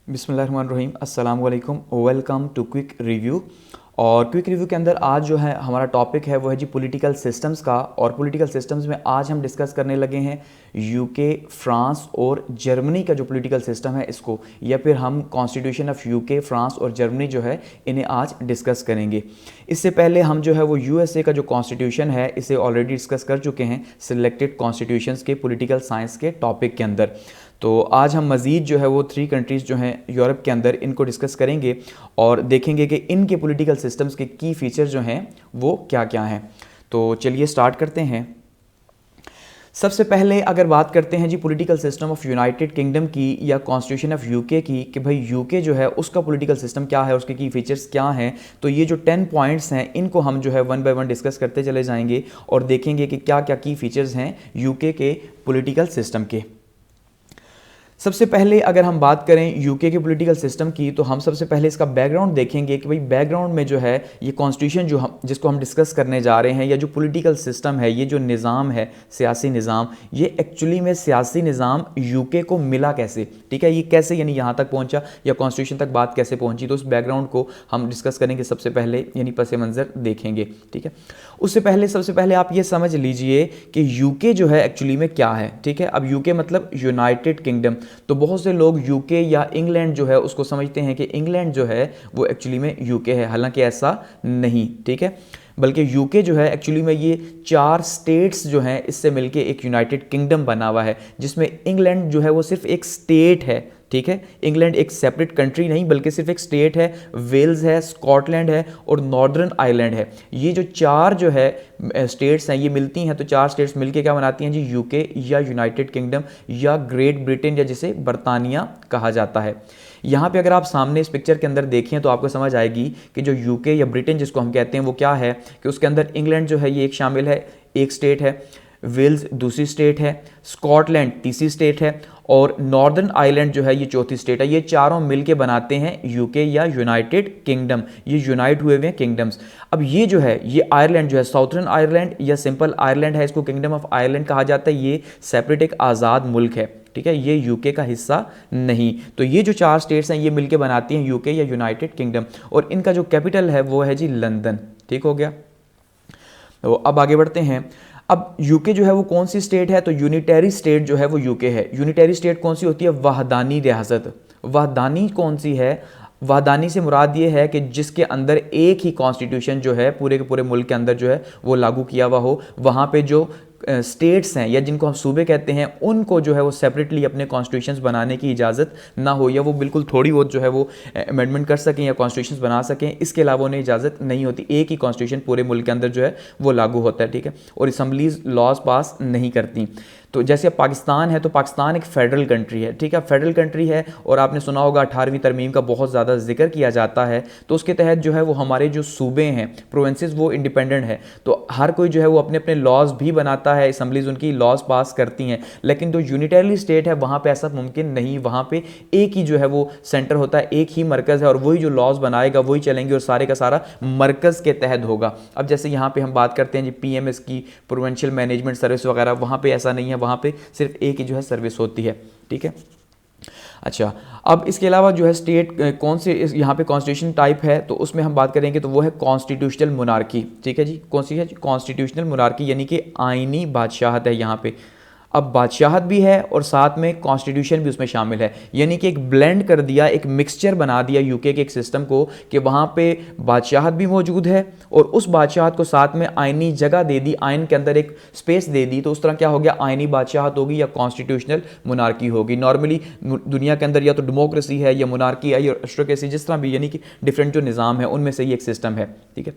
बिस्मिल्लाहिर्रहमानिर्रहीम, अस्सलाम वालेकुम, वेलकम टू क्विक रिव्यू। और क्विक रिव्यू के अंदर आज जो है हमारा टॉपिक है वो है जी पॉलिटिकल सिस्टम्स का। और पॉलिटिकल सिस्टम्स में आज हम डिस्कस करने लगे हैं यूके, फ्रांस और जर्मनी का जो पॉलिटिकल सिस्टम है इसको, या फिर हम कॉन्स्टिट्यूशन ऑफ यूके, फ्रांस और जर्मनी जो है इन्हें आज डिस्कस करेंगे। इससे पहले हम जो है वो यूएसए का जो कॉन्स्टिट्यूशन है इसे ऑलरेडी डिस्कस कर चुके हैं सिलेक्टेड कॉन्स्टिट्यूशंस के पॉलिटिकल साइंस के टॉपिक के अंदर। तो आज हम मज़ीद जो है वो 3 कंट्रीज़ जो हैं यूरोप के अंदर इनको डिस्कस करेंगे और देखेंगे कि इनके पॉलिटिकल सिस्टम्स के की फीचर जो हैं वो क्या क्या हैं। तो चलिए स्टार्ट करते हैं। सबसे पहले अगर बात करते हैं जी political system of United Kingdom की या कॉन्स्टिट्यूशन ऑफ यूके की, कि भाई यूके जो है उसका पॉलिटिकल सिस्टम क्या है, उसके की फीचर्स क्या हैं। तो ये जो 10 पॉइंट्स हैं इनको हम जो है वन बाय वन डिस्कस करते चले जाएंगे और देखेंगे कि क्या क्या की फीचर्स हैं यूके के पॉलिटिकल सिस्टम के। सबसे पहले अगर हम बात करें यूके के पॉलिटिकल सिस्टम की, तो हम सबसे पहले इसका बैकग्राउंड देखेंगे कि भाई बैकग्राउंड में जो है ये कॉन्स्टिट्यूशन जिसको हम डिस्कस करने जा रहे हैं, या जो पॉलिटिकल सिस्टम है, ये जो निज़ाम है, सियासी निज़ाम, ये एक्चुअली में सियासी निज़ाम यूके को मिला कैसे, ठीक है, ये कैसे यानी यहाँ तक पहुँचा या कॉन्स्टिट्यूशन तक बात कैसे पहुँची। तो उस बैकग्राउंड को हम डिस्कस करेंगे सबसे पहले, यानी पस मंज़र देखेंगे, ठीक है। उससे पहले सबसे पहले आप ये समझ लीजिए कि यूके जो है एक्चुअली में क्या है, ठीक है। अब यूके मतलब यूनाइटेड किंगडम। तो बहुत से लोग यूके या इंग्लैंड जो है उसको समझते हैं कि इंग्लैंड जो है वो एक्चुअली में यूके है, हालांकि ऐसा नहीं, ठीक है। बल्कि यूके जो है एक्चुअली में ये 4 स्टेट्स जो हैं इससे मिलके एक यूनाइटेड किंगडम बना हुआ है, जिसमें इंग्लैंड जो है वो सिर्फ एक स्टेट है, ठीक है। इंग्लैंड एक सेपरेट कंट्री नहीं बल्कि सिर्फ एक स्टेट है। वेल्स है, स्कॉटलैंड है और नॉर्दर्न आयरलैंड है। ये जो 4 जो है स्टेट्स हैं ये मिलती हैं, तो 4 स्टेट्स मिलके क्या बनाती हैं जी यूके या यूनाइटेड किंगडम या ग्रेट ब्रिटेन, या जिसे बरतानिया कहा जाता है। यहाँ पे अगर आप सामने इस पिक्चर के अंदर देखें तो आपको समझ आएगी कि जो यूके या ब्रिटेन जिसको हम कहते हैं वो क्या है, कि उसके अंदर इंग्लैंड जो है ये एक शामिल है, एक स्टेट है, वेल्स दूसरी स्टेट है, स्कॉटलैंड तीसरी स्टेट है और नॉर्दर्न आयरलैंड जो है ये चौथी स्टेट है। ये चारों मिलके बनाते हैं यूके या यूनाइटेड किंगडम। ये यूनाइट हुए हुए हैं किंगडम्स। अब ये जो है ये आयरलैंड जो है, साउथर्न आयरलैंड या सिंपल आयरलैंड है, इसको किंगडम ऑफ आयरलैंड कहा जाता है। ये सेपरेट एक आज़ाद मुल्क है, ठीक है, ये यूके का हिस्सा नहीं। तो ये जो 4 स्टेट्स हैं ये मिलके बनाती हैं यूके या यूनाइटेड किंगडम, और इनका जो कैपिटल है वो है जी लंदन, ठीक हो गया। तो अब आगे बढ़ते हैं। अब यूके जो है वो कौन सी स्टेट है, तो यूनिटरी स्टेट जो है वो यूके है। यूनिटरी स्टेट कौन सी होती है, वहदानी रियासत। वहदानी कौन सी है, वहदानी से मुराद ये है कि जिसके अंदर एक ही कॉन्स्टिट्यूशन जो है पूरे के पूरे मुल्क के अंदर जो है वो लागू किया हुआ हो। वहाँ पे जो स्टेट्स हैं या जिनको हम सूबे कहते हैं उनको जो है वो सेपरेटली अपने कॉन्स्टिट्यूशंस बनाने की इजाज़त ना हो, या वो बिल्कुल थोड़ी बहुत जो है वो अमेंडमेंट कर सकें या कॉन्स्टिट्यूशंस बना सकें, इसके अलावा उन्हें इजाज़त नहीं होती। एक ही कॉन्स्टिट्यूशन पूरे मुल्क के अंदर जो है वो लागू होता है, ठीक है। और असम्बलीज लॉज पास नहीं करती। तो जैसे पाकिस्तान है तो पाकिस्तान एक फेडरल कंट्री है, ठीक है, फेडरल कंट्री है। और आपने सुना होगा 18वीं तरमीम का बहुत ज़्यादा जिक्र किया जाता है। तो उसके तहत जो है वो हमारे जो सूबे हैं, प्रोविंसेस, वो इंडिपेंडेंट है। तो हर कोई जो है वो अपने अपने लॉज भी बनाता है, असम्बलीज उनकी लॉज पास करती हैं। लेकिन जो यूनिटरी स्टेट है वहाँ पे ऐसा मुमकिन नहीं। वहाँ पे एक ही जो है वो सेंटर होता है, एक ही मरकज़ है, और वही जो लॉज बनाएगा वही चलेंगे और सारे का सारा मरकज़ के तहत होगा। अब जैसे यहाँ पे हम बात करते हैं जी PMS की, प्रोविंशियल मैनेजमेंट सर्विस वगैरह, वहाँ पे ऐसा नहीं है, वहाँ पे सिर्फ एक ही जो है सर्विस होती है, ठीक है। अच्छा, अब इसके अलावा जो है स्टेट कौन से यहाँ पे कॉन्स्टिट्यूशन टाइप है, तो उसमें हम बात करेंगे तो वो है कॉन्स्टिट्यूशनल मोनार्की, ठीक है जी। कौन सी है, कॉन्स्टिट्यूशनल मोनार्की, यानी कि आईनी बादशाहत है यहाँ पे। अब बादशाहत भी है और साथ में कॉन्स्टिट्यूशन भी उसमें शामिल है, यानी कि एक ब्लेंड कर दिया, एक मिक्सचर बना दिया यूके के एक सिस्टम को, कि वहाँ पे बादशाहत भी मौजूद है और उस बादशाहत को साथ में आइनी जगह दे दी, आइन के अंदर एक स्पेस दे दी। तो उस तरह क्या हो गया, आइनी बादशाहत होगी या कॉन्स्टिट्यूशनल मोनार्की होगी। नॉर्मली दुनिया के अंदर या तो डेमोक्रेसी है या मोनार्की है या एरिस्टोक्रेसी, जिस तरह भी, यानी कि डिफरेंट जो निज़ाम है उनमें से ये एक सिस्टम है, ठीक है।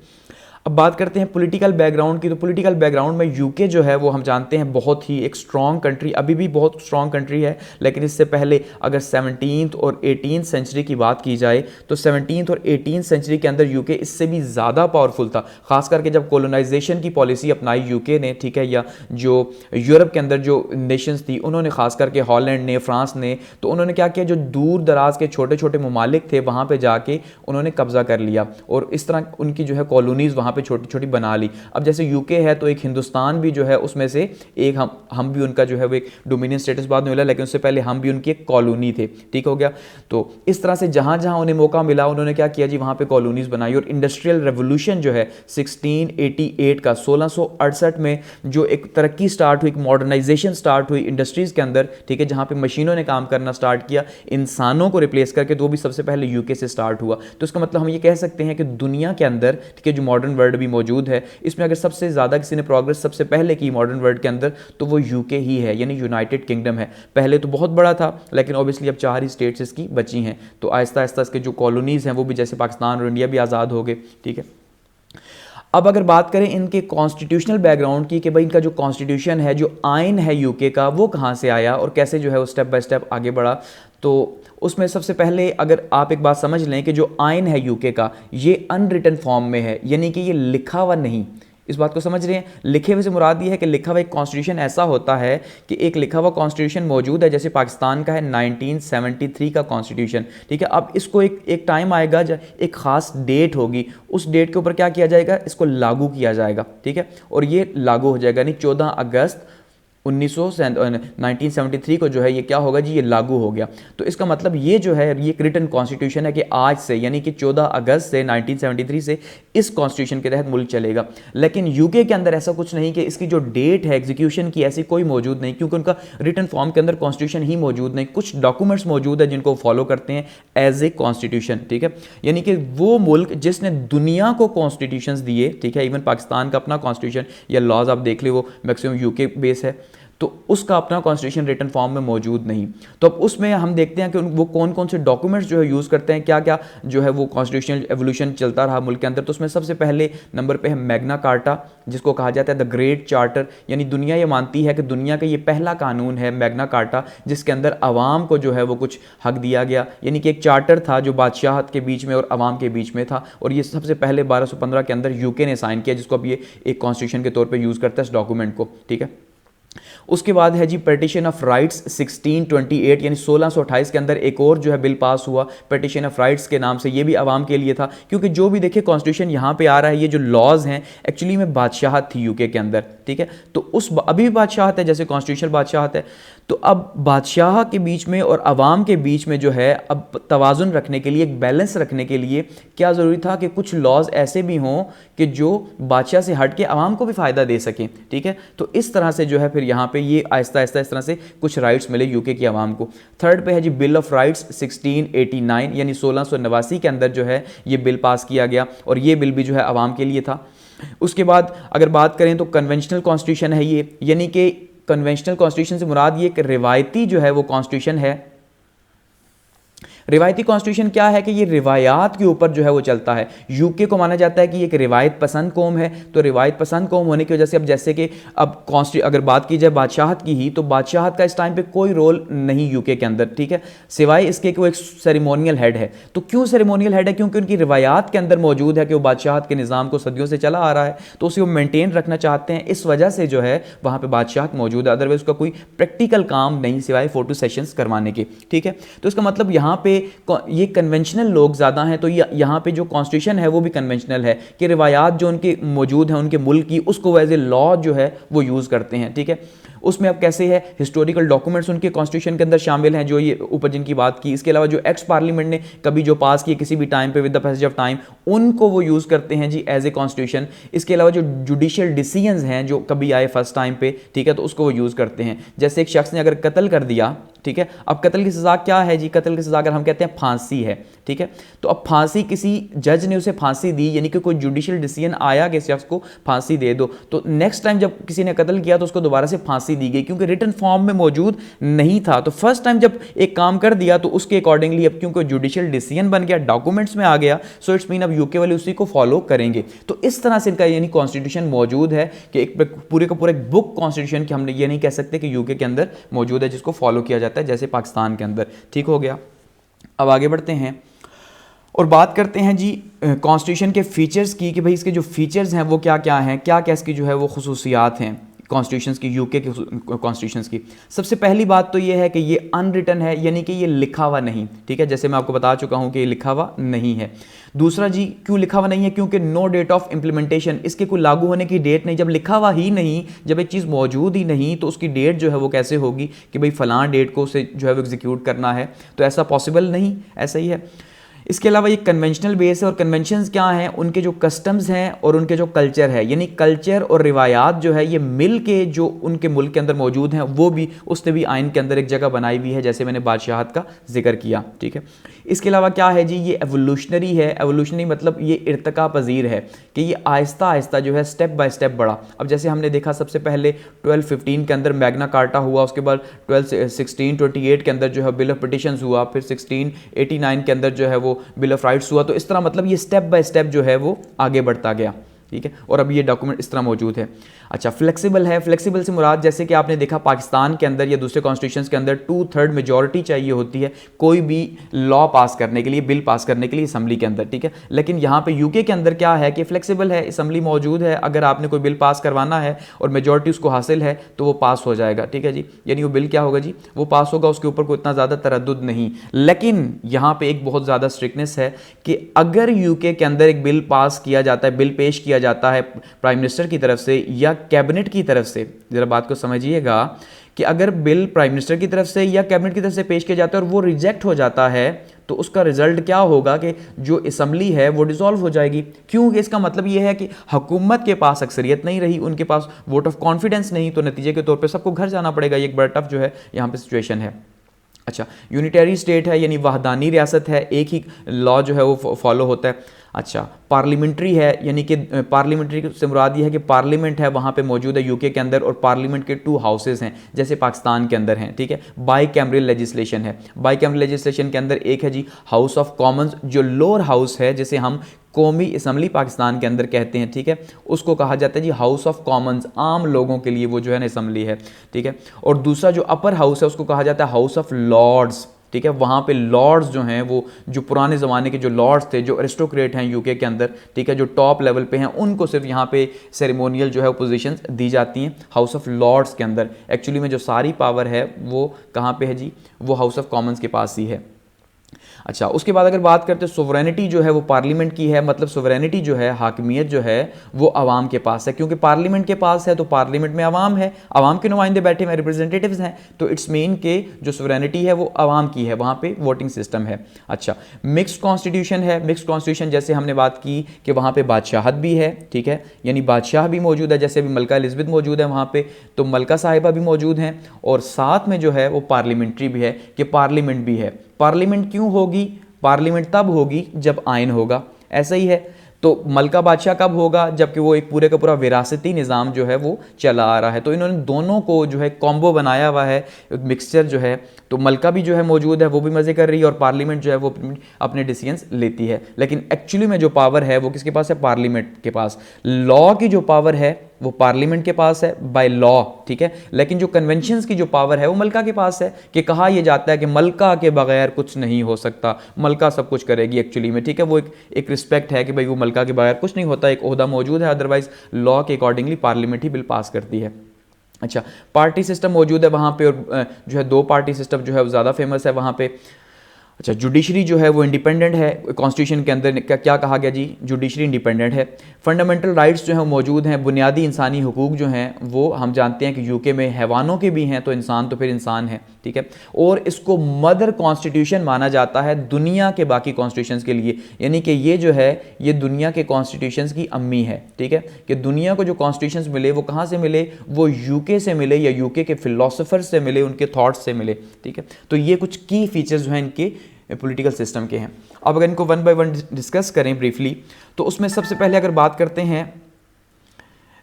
अब बात करते हैं पॉलिटिकल बैकग्राउंड की। तो पॉलिटिकल बैकग्राउंड में यूके जो है वो हम जानते हैं बहुत ही एक स्ट्रॉन्ग कंट्री, अभी भी बहुत स्ट्रॉन्ग कंट्री है। लेकिन इससे पहले अगर 17th और 18th सेंचुरी की बात की जाए तो 17th और 18th सेंचुरी के अंदर यूके इससे भी ज़्यादा पावरफुल था, खास करके जब कॉलोनाइजेशन की पॉलिसी अपनाई यूके ने, ठीक है, या जो यूरोप के अंदर जो नेशंस थी उन्होंने, खास करके हॉलैंड ने, फ्रांस ने, तो उन्होंने क्या किया, जो दूर दराज के छोटे छोटे ममालिक थे वहाँ पर जाके उन्होंने कब्जा कर लिया और इस तरह उनकी जो है कॉलोनीज़ वहाँ वहाँ पे छोटी छोटी बना ली। अब जैसे यूके है तो एक हिंदुस्तान भी जो है उसमें से एक हम भी उनका जो है वो एक डोमिनियन स्टेटस बाद में मिला, लेकिन उससे पहले हम भी उनकी एक कॉलोनी थे, ठीक हो गया। तो इस तरह से जहाँ जहाँ उन्हें मौका मिला उन्होंने क्या किया जी, वहाँ पे कॉलोनीज बनाई। और इंडस्ट्रियल रेवोल्यूशन जो है 1688 का 1668 में जो एक तरक्की स्टार्ट हुई, एक मॉडर्नाइजेशन स्टार्ट हुई इंडस्ट्रीज़ के अंदर, ठीक है, जहाँ पे मशीनों ने काम करना स्टार्ट किया इंसानों को रिप्लेस करके, तो वो भी सबसे पहले यूके से स्टार्ट हुआ। तो इसका मतलब हम ये कह सकते हैं कि दुनिया के अंदर, ठीक है, जो मॉडर्न वर्ल्ड भी मौजूद है, इसमें अगर सबसे ज़्यादा किसी ने प्रोग्रेस सबसे पहले की मॉडर्न वर्ल्ड के अंदर तो वो यूके ही है, यानी यूनाइटेड किंगडम है। पहले तो बहुत बड़ा था, लेकिन ऑब्वियसली अब 4 ही स्टेट्स इसकी बची हैं, तो आहिस्ता आहिस्ता इसके जो कॉलोनीज़ हैं वो भी जैसे पाकिस्तान और इंडिया भी आज़ाद हो गए, ठीक है। अब अगर बात करें इनके कॉन्स्टिट्यूशनल बैकग्राउंड की कि भाई इनका जो कॉन्स्टिट्यूशन है, जो आइन है यूके का, वो कहाँ से आया और कैसे जो है वो स्टेप बाय स्टेप आगे बढ़ा, तो उसमें सबसे पहले अगर आप एक बात समझ लें कि जो आइन है यूके का, ये अनरिटन फॉर्म में है, यानी कि ये लिखा हुआ नहीं। इस बात को समझ रहे हैं? लिखे हुए से मुराद ये है कि लिखा हुआ एक कॉन्स्टिट्यूशन ऐसा होता है कि एक लिखा हुआ कॉन्स्टिट्यूशन मौजूद है, जैसे पाकिस्तान का है 1973 का कॉन्स्टिट्यूशन, ठीक है। अब इसको एक टाइम आएगा जब एक ख़ास डेट होगी, उस डेट के ऊपर क्या किया जाएगा, इसको लागू किया जाएगा, ठीक है, और ये लागू हो जाएगा, यानी 14 अगस्त 1973 को जो है ये क्या होगा जी, ये लागू हो गया। तो इसका मतलब ये जो है ये एक रिटन कॉन्स्टिट्यूशन है कि आज से, यानी कि 14 अगस्त से 1973 से इस कॉन्स्टिट्यूशन के तहत मुल्क चलेगा। लेकिन यूके के अंदर ऐसा कुछ नहीं कि इसकी जो डेट है एग्जीक्यूशन की, ऐसी कोई मौजूद नहीं, क्योंकि उनका रिटन फॉर्म के अंदर कॉन्स्टिट्यूशन ही मौजूद नहीं। कुछ डॉक्यूमेंट्स मौजूद है जिनको फॉलो करते हैं एज ए कॉन्स्टिट्यूशन, ठीक है। यानी कि वो मुल्क जिसने दुनिया को कॉन्स्टिट्यूशन दिए, ठीक है, इवन पाकिस्तान का अपना कॉन्स्टिट्यूशन या लॉज आप देख ले वो मैक्सिमम यूके बेस है, तो उसका अपना कॉन्स्टिट्यूशन रिटन फॉर्म में मौजूद नहीं। तो अब उसमें हम देखते हैं कि वो कौन कौन से डॉक्यूमेंट्स जो है यूज़ करते हैं, क्या क्या जो है वो कॉन्स्टिट्यूशनल एवोल्यूशन चलता रहा मुल्क के अंदर। तो उसमें सबसे पहले नंबर पे है मैग्ना कार्टा, जिसको कहा जाता है द ग्रेट चार्टर, यानी दुनिया ये मानती है कि दुनिया का ये पहला कानून है मैग्ना कार्टा, जिसके अंदर आवाम को जो है वो कुछ हक दिया गया, यानी कि एक चार्टर था जो बादशाहत के बीच में और आवाम के बीच में था, और ये सबसे पहले 1215 के अंदर यूके ने साइन किया, जिसको अब ये एक कॉन्स्टिट्यूशन के तौर पर यूज़ करता है इस डॉक्यूमेंट को, ठीक है। उसके बाद है जी पेटिशन ऑफ राइट्स 1628, यानी 1628 के अंदर एक और जो है बिल पास हुआ पेटिशन ऑफ राइट्स के नाम से। ये भी आवाम के लिए था, क्योंकि जो भी देखिए कॉन्स्टिट्यूशन यहाँ पे आ रहा है, ये जो लॉज हैं एक्चुअली में बादशाहत थी यूके के अंदर, ठीक है। तो उस अभी भी बादशाहत है, जैसे कॉन्स्टिट्यूशनल बादशाहत है, तो अब बादशाह के बीच में और आवाम के बीच में जो है अब तवाज़ुन रखने के लिए, एक बैलेंस रखने के लिए क्या ज़रूरी था कि कुछ लॉज ऐसे भी हों कि जो बादशाह से हट के आवाम को भी फ़ायदा दे सकें, ठीक है। तो इस तरह से जो है फिर यहाँ पे ये आहिस्ता आहिस्ता इस तरह से कुछ राइट्स मिले यूके की आवाम को। थर्ड पे है जी बिल ऑफ राइट्स 1689, यानी 1689 के अंदर जो है ये बिल पास किया गया, और ये बिल भी जो है आवाम के लिए था। उसके बाद अगर बात करें तो कन्वेंशनल कॉन्स्टिट्यूशन है ये, यानी कि कन्वेंशनल कॉन्स्टिट्यूशन से मुराद ये कि रिवायती जो है वो कॉन्स्टिट्यूशन है। रिवायती कॉन्स्टिट्यूशन क्या है कि ये रिवायात के ऊपर जो है वो चलता है। यूके को माना जाता है कि ये एक रिवायत पसंद कौम है, तो रिवायत पसंद कौम होने की वजह से अब जैसे कि अब अगर बात की जाए बादशाहत की ही, तो बादशाहत का इस टाइम पे कोई रोल नहीं यूके के अंदर, ठीक है, सिवाय इसके कि वो एक सेरेमोनियल हेड है। तो क्यों सेरेमोनियल हेड है? क्योंकि उनकी रिवायात के अंदर मौजूद है कि वो बादशाहत के निज़ाम को सदियों से चला आ रहा है, तो उसे वो मेनटेन रखना चाहते हैं, इस वजह से जो है वहाँ पर बादशाहत मौजूद है। अदरवाइज उसका कोई प्रैक्टिकल काम नहीं सिवाय फोटो सेशंस करवाने के, ठीक है। तो इसका मतलब यहाँ पे ये कन्वेंशनल लोग ज़्यादा हैं, तो यहाँ पे जो कॉन्स्टिट्यूशन है वो भी कन्वेंशनल है कि रिवायात जो उनके मौजूद हैं उनके मुल्क की, उसको एज ए लॉ जो है वो यूज़ करते हैं, ठीक है। उसमें अब कैसे है, हिस्टोरिकल डॉक्यूमेंट्स उनके कॉन्स्टिट्यूशन के अंदर शामिल हैं, जो ये ऊपर जिनकी बात की। इसके अलावा जो एक्स पार्लियामेंट ने कभी जो पास किए किसी भी टाइम पे with the passage of time, उनको वो यूज़ करते हैं जी एज ए कॉन्स्टिट्यूशन। इसके अलावा जो जुडिशियल डिसीजंस हैं जो कभी आए फर्स्ट टाइम पे, ठीक है, तो उसको वो यूज़ करते हैं। जैसे एक शख्स ने अगर कत्ल कर दिया, ठीक है, अब कत्ल की सज़ा क्या है जी, कत्ल की सज़ा अगर हम कहते हैं फांसी है, ठीक है, तो अब फांसी किसी जज ने उसे फांसी दी, यानी कि कोई जुडिशियल डिसीजन आया कि इस शख्स को फांसी दे दो, तो नेक्स्ट टाइम जब किसी ने कत्ल किया तो उसको दोबारा से फांसी दी गई, क्योंकि रिटन फॉर्म में मौजूद नहीं था। तो फर्स्ट टाइम जब एक काम कर दिया तो उसके अकॉर्डिंगली अब क्योंकि जुडिशियल डिसीजन बन गया, डॉक्यूमेंट्स में आ गया, सो इट्स मीन अब यूके वाले उसी को फॉलो करेंगे। तो इस तरह से इनका यानी कॉन्स्टिट्यूशन मौजूद है कि एक पूरे का पूरा एक बुक कॉन्स्टिट्यूशन की हमने ये नहीं कह सकते कि यूके के अंदर मौजूद है जिसको फॉलो किया जाता है जैसे पाकिस्तान के अंदर, ठीक हो गया। अब आगे बढ़ते हैं और बात करते हैं जी कॉन्स्टिट्यूशन के फीचर्स की, कि भाई इसके जो फीचर्स हैं वो क्या क्या हैं, क्या क्या इसकी जो है वो खुसूसियात हैं। कॉन्स्टिट्यूशंस की, यूके के कॉन्स्टिट्यूशंस की। सबसे पहली बात तो ये है कि ये अनरिटन है, यानी कि ये लिखा हुआ नहीं, ठीक है, जैसे मैं आपको बता चुका हूं कि ये लिखा हुआ नहीं है। दूसरा जी, क्यों लिखा हुआ नहीं है? क्योंकि नो डेट ऑफ इंप्लीमेंटेशन, इसके कोई लागू होने की डेट नहीं। जब लिखा हुआ ही नहीं, जब एक चीज़ मौजूद ही नहीं, तो उसकी डेट जो है वो कैसे होगी कि भाई फलां डेट को उसे जो है वो एग्जीक्यूट करना है? तो ऐसा पॉसिबल नहीं, ऐसा ही है। इसके अलावा ये कन्वेंशनल बेस है, और कन्वेंशंस क्या हैं? उनके जो कस्टम्स हैं और उनके जो कल्चर है, यानी कल्चर और रिवायात जो है ये मिल के जो उनके मुल्क के अंदर मौजूद हैं, वो भी उसने भी आइन के अंदर एक जगह बनाई हुई है, जैसे मैंने बादशाहत का जिक्र किया, ठीक है। इसके अलावा क्या है जी, ये एवोल्यूशनरी है। एवोल्यूशनरी मतलब ये इर्तिका पजीर है कि ये आहिस्ता आहिस्ता जो है स्टेप बाय स्टेप बढ़ा। अब जैसे हमने देखा सबसे पहले 1215 के अंदर मैग्ना कार्टा हुआ, उसके बाद 1628 के अंदर जो है बिल ऑफ पिटिशंस हुआ, फिर 1689 के अंदर जो है वो बिल ऑफ राइट्स हुआ। तो इस तरह मतलब ये स्टेप बाय स्टेप जो है वो आगे बढ़ता गया, ठीक है। और अब ये डॉक्यूमेंट इस तरह मौजूद है। अच्छा, फ्लेक्सिबल है। फ्लेक्सिबल से मुराद जैसे कि आपने देखा पाकिस्तान के अंदर या दूसरे कॉन्स्टिट्यूशंस के अंदर 2/3 मेजॉरिटी चाहिए होती है कोई भी लॉ पास करने के लिए, बिल पास करने के लिए असम्बली के अंदर, ठीक है। लेकिन यहाँ पे यूके के अंदर क्या है कि फ्लेक्सिबल है, असम्बली मौजूद है, अगर आपने कोई बिल पास करवाना है और मेजॉरिटी उसको हासिल है तो वो पास हो जाएगा, ठीक है जी। यानी वो बिल क्या होगा जी, वो पास होगा, उसके ऊपर कोई इतना ज़्यादा तरद्दुद नहीं। लेकिन यहाँ पे एक बहुत ज़्यादा स्ट्रिक्टनेस है कि अगर यूके के अंदर एक बिल पास किया जाता है, बिल पेश किया जाता है प्राइम मिनिस्टर की तरफ से या कैबिनेट की तरफ से, जरा बात को समझिएगा कि अगर बिल प्राइम मिनिस्टर की तरफ से या कैबिनेट की तरफ से पेश किया जाता है और वो रिजेक्ट हो जाता है, तो उसका रिजल्ट क्या होगा कि जो असम्बली है वो डिसॉल्व हो जाएगी। क्योंकि इसका मतलब ये है कि हुकूमत के पास अक्सरियत नहीं रही, उनके पास वोट ऑफ कॉन्फिडेंस नहीं, तो नतीजे के तौर पर सबको घर जाना पड़ेगा। ये एक बड़ा टफ जो है यहाँ पे सिचुएशन है। अच्छा, यूनिटरी स्टेट है, यानी वहदानी रियासत है, एक ही लॉ जो है वो फॉलो होता है। अच्छा, पार्लियामेंट्री है, यानी कि पार्लियामेंट्री से मुराद ये है कि पार्लियामेंट है वहाँ पे मौजूद है यूके के अंदर, और पार्लियामेंट के 2 हाउसेस हैं जैसे पाकिस्तान के अंदर हैं, ठीक है। बाई कैमरल लेजिस्लेशन है। बाई कैमरल लेजिस्लेशन के अंदर एक है जी हाउस ऑफ कॉमन्स, जो लोअर हाउस है, जिसे हम कौमी असम्बली पाकिस्तान के अंदर कहते हैं, ठीक है, उसको कहा जाता है जी हाउस ऑफ कॉमन्स, आम लोगों के लिए वो जो है ना असम्बली है, ठीक है। और दूसरा जो अपर हाउस है उसको कहा जाता है हाउस ऑफ लॉर्ड्स, ठीक है। वहाँ पे लॉर्ड्स जो हैं वो जो पुराने ज़माने के जो लॉर्ड्स थे, जो एरिस्टोक्रेट हैं यूके के अंदर, ठीक है, जो टॉप लेवल पे हैं, उनको सिर्फ यहाँ पे सेरेमोनियल जो है पोजीशंस दी जाती हैं हाउस ऑफ लॉर्ड्स के अंदर। एक्चुअली में जो सारी पावर है वो कहाँ पे है जी, वो हाउस ऑफ कॉमन्स के पास ही है। अच्छा, उसके बाद अगर बात करते हैं सोवरेनिटी जो है वो पार्लियामेंट की है, मतलब सोवरेनिटी जो है, हाकिमियत जो है वो अवाम के पास है, क्योंकि पार्लियामेंट के पास है तो पार्लियामेंट में अवाम है, अवाम के नुमाइंदे बैठे हुए रिप्रेजेंटेटिव्स हैं, तो इट्स मीन के जो सोवरेनिटी है वो अवाम की है, वहाँ पे वोटिंग सिस्टम है। अच्छा, मिक्स्ड कॉन्स्टिट्यूशन है। मिक्स्ड कॉन्स्टिट्यूशन जैसे हमने बात की कि वहाँ पे बादशाहत भी है, ठीक है, यानी बादशाह भी मौजूद है, जैसे अभी मलका एलिज़ाबेथ मौजूद है वहाँ पे, तो मलका साहिबा भी मौजूद हैं, और साथ में जो है वो पार्लियामेंट्री भी है कि पार्लियामेंट भी है। पार्लियामेंट क्यों होगी? पार्लियामेंट तब होगी जब आइन होगा, ऐसा ही है। तो मलका बादशाह कब होगा? जबकि वो एक पूरे का पूरा विरासती निज़ाम जो है वो चला आ रहा है। तो इन्होंने दोनों को जो है कॉम्बो बनाया हुआ है, मिक्सचर जो है। तो मलका भी जो है मौजूद है, वो भी मज़े कर रही है, और पार्लियामेंट जो है वो अपने डिसीजंस लेती है। लेकिन एक्चुअली में जो पावर है वो किसके पास है? पार्लियामेंट के पास। लॉ की जो पावर है वो पार्लियामेंट के पास है बाय लॉ, ठीक है। लेकिन जो कन्वेंशंस की जो पावर है वो मलका के पास है, कि कहा यह जाता है कि मलका के बगैर कुछ नहीं हो सकता, मलका सब कुछ करेगी एक्चुअली में, ठीक है। वो एक रिस्पेक्ट है कि भाई वो मलका के बगैर कुछ नहीं होता, एक ओहदा मौजूद है, अदरवाइज लॉ के अकॉर्डिंगली पार्लियामेंट ही बिल पास करती है। अच्छा, पार्टी सिस्टम मौजूद है वहाँ पे, और जो है 2 पार्टी सिस्टम जो है वो ज़्यादा फेमस है वहाँ पे। अच्छा, जुडिशरी जो है वो इंडिपेंडेंट है। कॉन्स्टिट्यूशन के अंदर क्या कहा गया जी? जुडिशरी इंडिपेंडेंट है। फंडामेंटल राइट्स जो हैं मौजूद हैं, बुनियादी इंसानी हुकूक जो हैं वो हम जानते हैं कि यूके में हैवानों के भी हैं, तो इंसान तो फिर इंसान है, ठीक है। और इसको मदर कॉन्स्टिट्यूशन माना जाता है दुनिया के बाकी कॉन्स्टिट्यूशंस के लिए, यानी कि ये जो है ये दुनिया के कॉन्स्टिट्यूशंस की अम्मी है, ठीक है। कि दुनिया को जो कॉन्स्टिट्यूशंस मिले वो कहाँ से मिले? वो यूके से मिले, या यूके के फिलोसोफर्स से मिले, उनके थॉट्स से मिले, ठीक है। तो ये कुछ की फीचर्स जो हैं इनके पॉलिटिकल सिस्टम के हैं। अब अगर इनको 1 बाय 1 डिस्कस करें ब्रीफली, तो उसमें सबसे पहले अगर बात करते हैं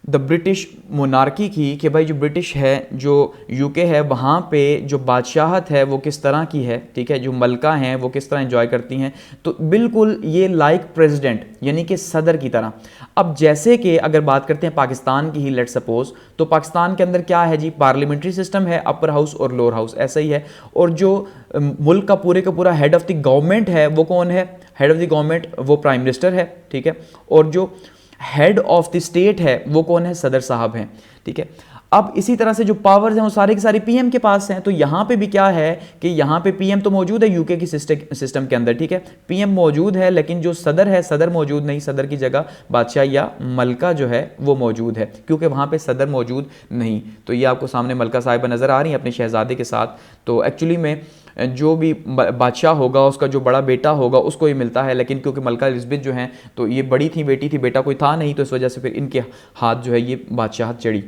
द ब्रिटिश मोनार्की की, कि भाई जो ब्रिटिश है, जो यूके है, वहाँ पे जो बादशाहत है वो किस तरह की है, ठीक है, जो मलका हैं वो किस तरह एंजॉय करती हैं। तो बिल्कुल ये लाइक प्रेसिडेंट, यानी कि सदर की तरह। अब जैसे कि अगर बात करते हैं पाकिस्तान की ही, लेट सपोज, तो पाकिस्तान के अंदर क्या है जी? पार्लियामेंट्री सिस्टम है, अपर हाउस और लोअर हाउस, ऐसा ही है। और जो मुल्क का पूरा हेड ऑफ द गवर्नमेंट है वो कौन है? हेड ऑफ द गवर्नमेंट वो प्राइम मिनिस्टर है, ठीक है। और जो हेड ऑफ द स्टेट है वो कौन है? सदर साहब हैं, ठीक है। अब इसी तरह से जो पावर्स हैं वो सारे के सारे पीएम के पास हैं। तो यहाँ पे भी क्या है कि यहाँ पे पीएम तो मौजूद है यूके की सिस्टम के अंदर, ठीक है, पीएम मौजूद है, लेकिन जो सदर है, सदर मौजूद नहीं, सदर की जगह बादशाह या मलका जो है वो मौजूद है, क्योंकि वहाँ पे सदर मौजूद नहीं। तो ये आपको सामने मलका साहिबा नज़र आ रही हैं अपने शहजादे के साथ। तो एक्चुअली में जो भी बादशाह होगा उसका जो बड़ा बेटा होगा उसको ये मिलता है, लेकिन क्योंकि मलका एलिज़ाबेथ जो हैं तो ये बड़ी थी, बेटी थी, बेटा कोई था नहीं, तो इस वजह से फिर इनके हाथ जो है ये बादशाहत चढ़ी।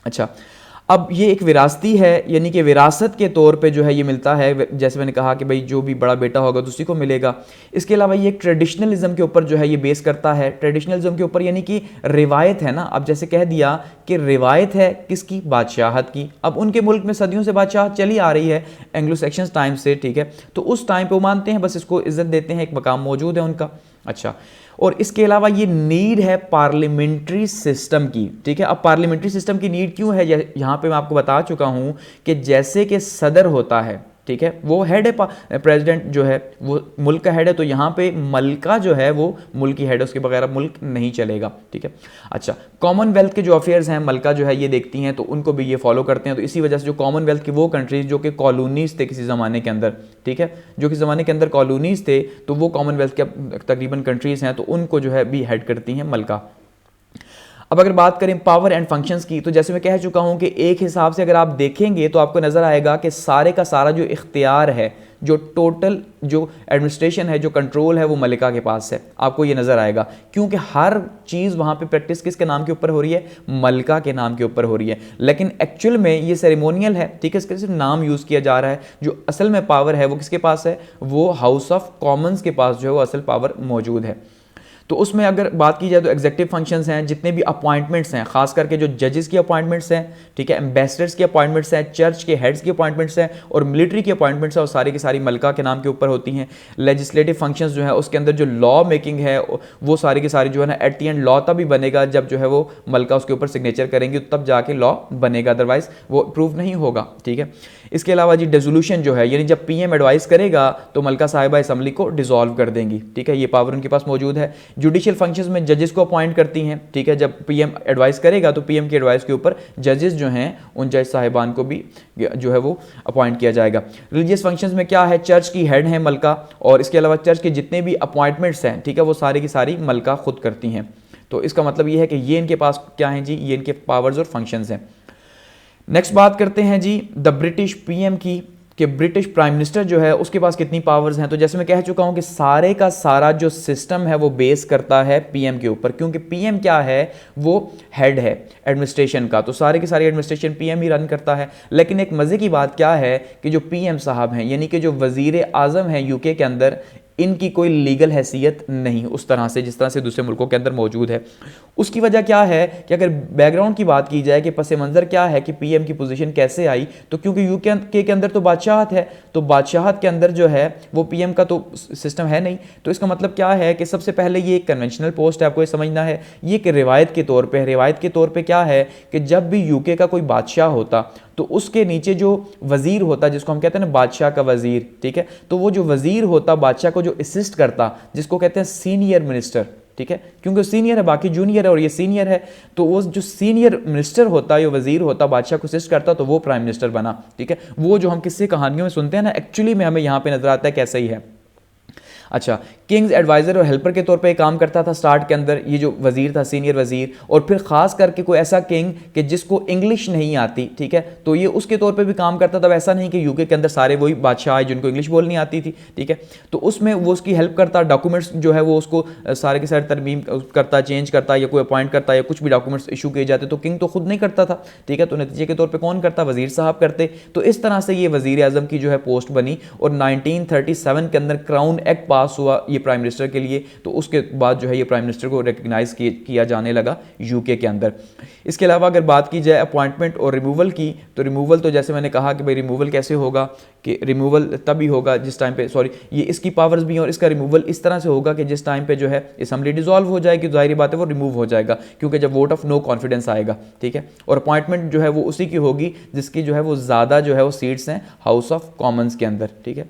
अच्छा, अब ये एक विरासती है, यानी कि विरासत के तौर पे जो है ये मिलता है, जैसे मैंने कहा कि भाई जो भी बड़ा बेटा होगा तो उसी को मिलेगा। इसके अलावा ये एक ट्रेडिशनलिज्म के ऊपर जो है ये बेस करता है, ट्रेडिशनलिज्म के ऊपर, यानी कि रिवायत है ना। अब जैसे कह दिया कि रिवायत है किसकी, बादशाहत की। अब उनके मुल्क में सदियों से बादशाहत चली आ रही है, एंग्लो सेक्शन टाइम से, ठीक है, तो उस टाइम पे वो मानते हैं, बस इसको इज्जत देते हैं, एक मकाम मौजूद है उनका। अच्छा, और इसके अलावा ये नीड है पार्लियामेंट्री सिस्टम की, ठीक है। अब पार्लियामेंट्री सिस्टम की नीड क्यों है, यहाँ पे मैं आपको बता चुका हूं कि जैसे कि सदर होता है, ठीक है, वो हेड है, प्रेसिडेंट जो है वो मुल्क का हेड है, तो यहाँ पे मलका जो है वो मुल्क की हेड है, उसके बगैर मुल्क नहीं चलेगा, ठीक है। अच्छा, कॉमनवेल्थ के जो अफेयर्स हैं मलका जो है ये देखती हैं, तो उनको भी ये फॉलो करते हैं। तो इसी वजह से जो कॉमनवेल्थ की वो कंट्रीज जो कि कॉलोनीज थे किसी ज़माने के अंदर, ठीक है, जो कि ज़माने के अंदर कॉलोनीज थे, तो वो कॉमनवेल्थ के तकरीबन कंट्रीज़ हैं, तो उनको जो है भी हेड करती हैं मलका। अब अगर बात करें पावर एंड फंक्शंस की, तो जैसे मैं कह चुका हूं कि एक हिसाब से अगर आप देखेंगे तो आपको नज़र आएगा कि सारे का सारा जो इख्तियार है, जो टोटल जो एडमिनिस्ट्रेशन है, जो कंट्रोल है, वो मलिका के पास है। आपको ये नज़र आएगा, क्योंकि हर चीज़ वहाँ पे प्रैक्टिस किसके नाम के ऊपर हो रही है, मलिका के नाम के ऊपर हो रही है। लेकिन एक्चुअल में ये सेरेमोनियल है, ठीक है, इसका सिर्फ नाम यूज़ किया जा रहा है। जो असल में पावर है वो किसके पास है, वो हाउस ऑफ कॉमन्स के पास जो है वो असल पावर मौजूद है। तो उसमें अगर बात की जाए तो एग्जीक्यूटिव फंक्शंस हैं, जितने भी अपॉइंटमेंट्स हैं, खास करके जो जजेस की अपॉइंटमेंट्स हैं, ठीक है, एम्बेसडर्स की अपॉइंटमेंट्स हैं, चर्च के हेड्स की अपॉइंटमेंट्स हैं, और मिलिट्री की अपॉइंटमेंट्स हैं, और सारी की सारी मलका के नाम के ऊपर होती हैं। लेजिस्लेटिव फंक्शंस जो है उसके अंदर जो लॉ मेकिंग है वो सारी की सारी जो है ना एट दी एंड लॉ तभी बनेगा जब जो है वो मलका उसके ऊपर सिग्नेचर करेंगे, तब जाके लॉ बनेगा, अदरवाइज वो अप्रूव नहीं होगा, ठीक है। इसके अलावा जी डिसोल्यूशन जो है, यानी जब पीएम एडवाइस करेगा तो मलका साहिबा असम्बली को डिसॉल्व कर देंगी, ठीक है, ये पावर उनके पास मौजूद है। जुडिशियल फंक्शंस में जजेस को अपॉइंट करती हैं, ठीक है, जब पीएम एडवाइस करेगा तो पीएम की एडवाइस के ऊपर जजेस जो हैं उन जज साहिबान को भी जो है वो अपॉइंट किया जाएगा। रिलीजियस फंक्शंस में क्या है, चर्च की हेड है मलका, और इसके अलावा चर्च के जितने भी अपॉइंटमेंट्स हैं, ठीक है, वो सारी की सारी मलका खुद करती हैं। तो इसका मतलब ये है कि ये इनके पास क्या है जी, ये इनके पावर्स और फंक्शंस हैं। नेक्स्ट बात करते हैं जी द ब्रिटिश पीएम की, कि ब्रिटिश प्राइम मिनिस्टर जो है उसके पास कितनी पावर्स हैं। तो जैसे मैं कह चुका हूं कि सारे का सारा जो सिस्टम है वो बेस करता है पीएम के ऊपर, क्योंकि पीएम क्या है, वो हेड है एडमिनिस्ट्रेशन का, तो सारे की सारी एडमिनिस्ट्रेशन पीएम ही रन करता है। लेकिन एक मज़े की बात क्या है कि जो पीएम साहब हैं, यानी कि जो वज़ीर आज़म हैं यूके के अंदर, इनकी कोई लीगल हैसियत नहीं उस तरह से जिस तरह से दूसरे मुल्कों के अंदर मौजूद है। उसकी वजह क्या है कि अगर बैकग्राउंड की बात की जाए कि पस मंज़र क्या है कि पीएम की पोजीशन कैसे आई, तो क्योंकि यूके के अंदर तो बादशाहत है, तो बादशाहत के अंदर जो है वो पीएम का तो सिस्टम है नहीं। तो इसका मतलब क्या है कि सबसे पहले ये एक कन्वेंशनल पोस्ट है, आपको ये समझना है, ये एक रिवायत के तौर पर, रिवायत के तौर पर क्या है कि जब भी यूके का कोई बादशाह होता तो उसके नीचे जो वजीर होता, जिसको हम कहते हैं ना बादशाह का वजीर, ठीक है, तो वो जो वजीर होता बादशाह को जो असिस्ट करता, जिसको कहते हैं सीनियर मिनिस्टर, ठीक है, क्योंकि सीनियर है, बाकी जूनियर है और ये सीनियर है, तो वो जो सीनियर मिनिस्टर होता, ये वजीर होता, बादशाह को असिस्ट करता, तो वो प्राइम मिनिस्टर बना, ठीक है। वो जो हम किस्से कहानियों में सुनते हैं ना, एक्चुअली में हमें यहाँ पे नजर आता है कैसा ही है। अच्छा, किंग्स एडवाइज़र और हेल्पर के तौर पे काम करता था स्टार्ट के अंदर, ये जो वजीर था, सीनियर वजीर, और फिर खास करके कोई ऐसा किंग कि जिसको इंग्लिश नहीं आती, ठीक है, तो ये उसके तौर पे भी काम करता था। ऐसा नहीं कि यूके के अंदर सारे वही बादशाह है जिनको इंग्लिश बोलनी आती थी, ठीक है, तो उसमें वो उसकी हेल्प करता, डॉक्यूमेंट्स जो है वो उसको सारे के सारे तरमीम करता, चेंज करता, या कोई अपॉइंट करता, या कुछ भी डॉक्यूमेंट्स इशू किए जाते तो किंग तो खुद नहीं करता था, ठीक है, तो नतीजे के तौर पर कौन करता, वजीर साहब करते। तो इस तरह से ये वजीर आजम की जो है पोस्ट बनी, और 1937 के अंदर क्राउन एक्ट पास हुआ ये प्राइम मिनिस्टर के लिए, तो उसके बाद जो है ये प्राइम मिनिस्टर को रिकग्नाइज किया जाने लगा यूके के अंदर। इसके अलावा अगर बात की जाए अपॉइंटमेंट और रिमूवल की, तो रिमूवल तो जैसे मैंने कहा कि भाई रिमूवल कैसे होगा, कि रिमूवल तभी होगा जिस टाइम पे, सॉरी, ये इसकी पावर्स भी हैं, और इसका रिमूवल इस तरह से होगा कि जिस टाइम पे जो है असेंबली डिसॉल्व हो जाएगी, जाहिर बात है वो रिमूव हो जाएगा, क्योंकि जब वोट ऑफ नो कॉन्फिडेंस आएगा, ठीक है, और अपॉइंटमेंट जो है वो उसी की होगी जिसकी जो है वो ज़्यादा जो है वो सीट्स हैं हाउस ऑफ कॉमन्स के अंदर, ठीक है।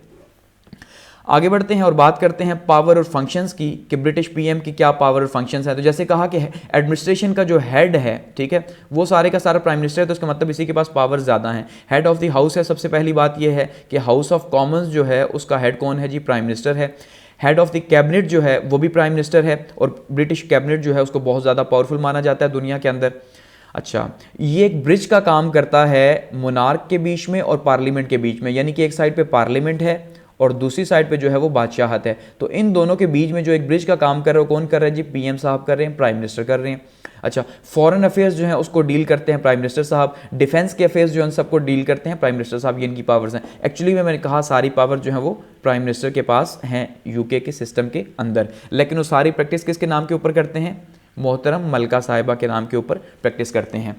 आगे बढ़ते हैं और बात करते हैं पावर और फंक्शंस की कि ब्रिटिश पीएम की क्या पावर और फंक्शंस है। तो जैसे कहा कि एडमिनिस्ट्रेशन का जो हेड है, ठीक है, वो सारे का सारा प्राइम मिनिस्टर है, तो इसका मतलब इसी के पास पावर ज़्यादा है। हेड ऑफ द हाउस है, सबसे पहली बात ये है कि हाउस ऑफ कॉमन्स जो है उसका हेड कौन है जी, प्राइम मिनिस्टर है। हेड ऑफ द कैबिनेट जो है वो भी प्राइम मिनिस्टर है, और ब्रिटिश कैबिनेट जो है उसको बहुत ज़्यादा पावरफुल माना जाता है दुनिया के अंदर। अच्छा, ये एक ब्रिज का काम करता है मोनार्क के बीच में और पार्लियामेंट के बीच में, यानी कि एक साइड पे पार्लियामेंट है और दूसरी साइड पे जो है वो बादशाहत है। तो इन दोनों के बीच में जो एक ब्रिज का काम कर रहा है वो कौन कर रहा है जी, पीएम साहब कर रहे हैं, प्राइम मिनिस्टर कर रहे हैं। अच्छा, फॉरेन अफेयर्स जो है उसको डील करते हैं प्राइम मिनिस्टर साहब, डिफेंस के अफेयर्स जो है उन सबको डील करते हैं प्राइम मिनिस्टर साहब। ये इनकी पावर्स हैं। एक्चुअली में मैंने कहा सारी पावर जो है वो प्राइम मिनिस्टर के पास हैं यूके के सिस्टम के अंदर, लेकिन वो सारी प्रैक्टिस किसके नाम के ऊपर करते हैं, मोहतरम मलका साहिबा के नाम के ऊपर प्रैक्टिस करते हैं।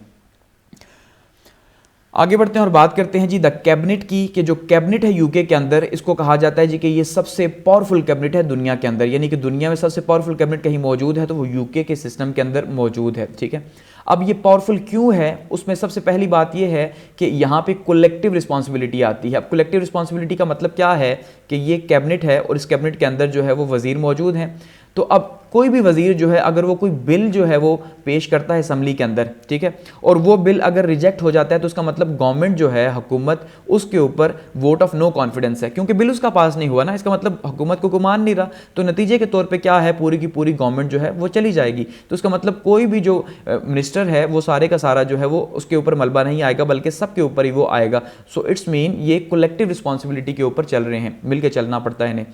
आगे बढ़ते हैं और बात करते हैं जी द कैबिनेट की, कि जो कैबिनेट है यूके के अंदर, इसको कहा जाता है जी कि ये सबसे पावरफुल कैबिनेट है दुनिया के अंदर, यानी कि दुनिया में सबसे पावरफुल कैबिनेट कहीं मौजूद है तो वो यूके के सिस्टम के अंदर मौजूद है। ठीक है, अब ये पावरफुल क्यों है, उसमें सबसे पहली बात ये है कि यहाँ पे कलेक्टिव रिस्पॉन्सिबिलिटी आती है। अब कलेक्टिव रिस्पॉन्सिबिलिटी का मतलब क्या है कि ये कैबिनेट है और इस कैबिनेट के अंदर जो है वो वजीर मौजूद हैं। तो अब कोई भी वजीर जो है अगर वो कोई बिल जो है वो पेश करता है असम्बली के अंदर, ठीक है, और वो बिल अगर रिजेक्ट हो जाता है तो उसका मतलब गवर्नमेंट जो है, हुकूमत, उसके ऊपर वोट ऑफ नो कॉन्फिडेंस है, क्योंकि बिल उसका पास नहीं हुआ ना, इसका मतलब हुकूमत को मान नहीं रहा। तो नतीजे के तौर पे क्या है, पूरी की पूरी गवर्नमेंट जो है वो चली जाएगी। तो उसका मतलब कोई भी जो मिनिस्टर है वो सारे का सारा जो है वो उसके ऊपर मलबा नहीं आएगा, बल्कि सबके ऊपर ही वो आएगा। सो इट्स मीन ये कलेक्टिव रिस्पॉन्सिबिलिटी के ऊपर चल रहे हैं, मिलकर चलना पड़ता है इन्हें।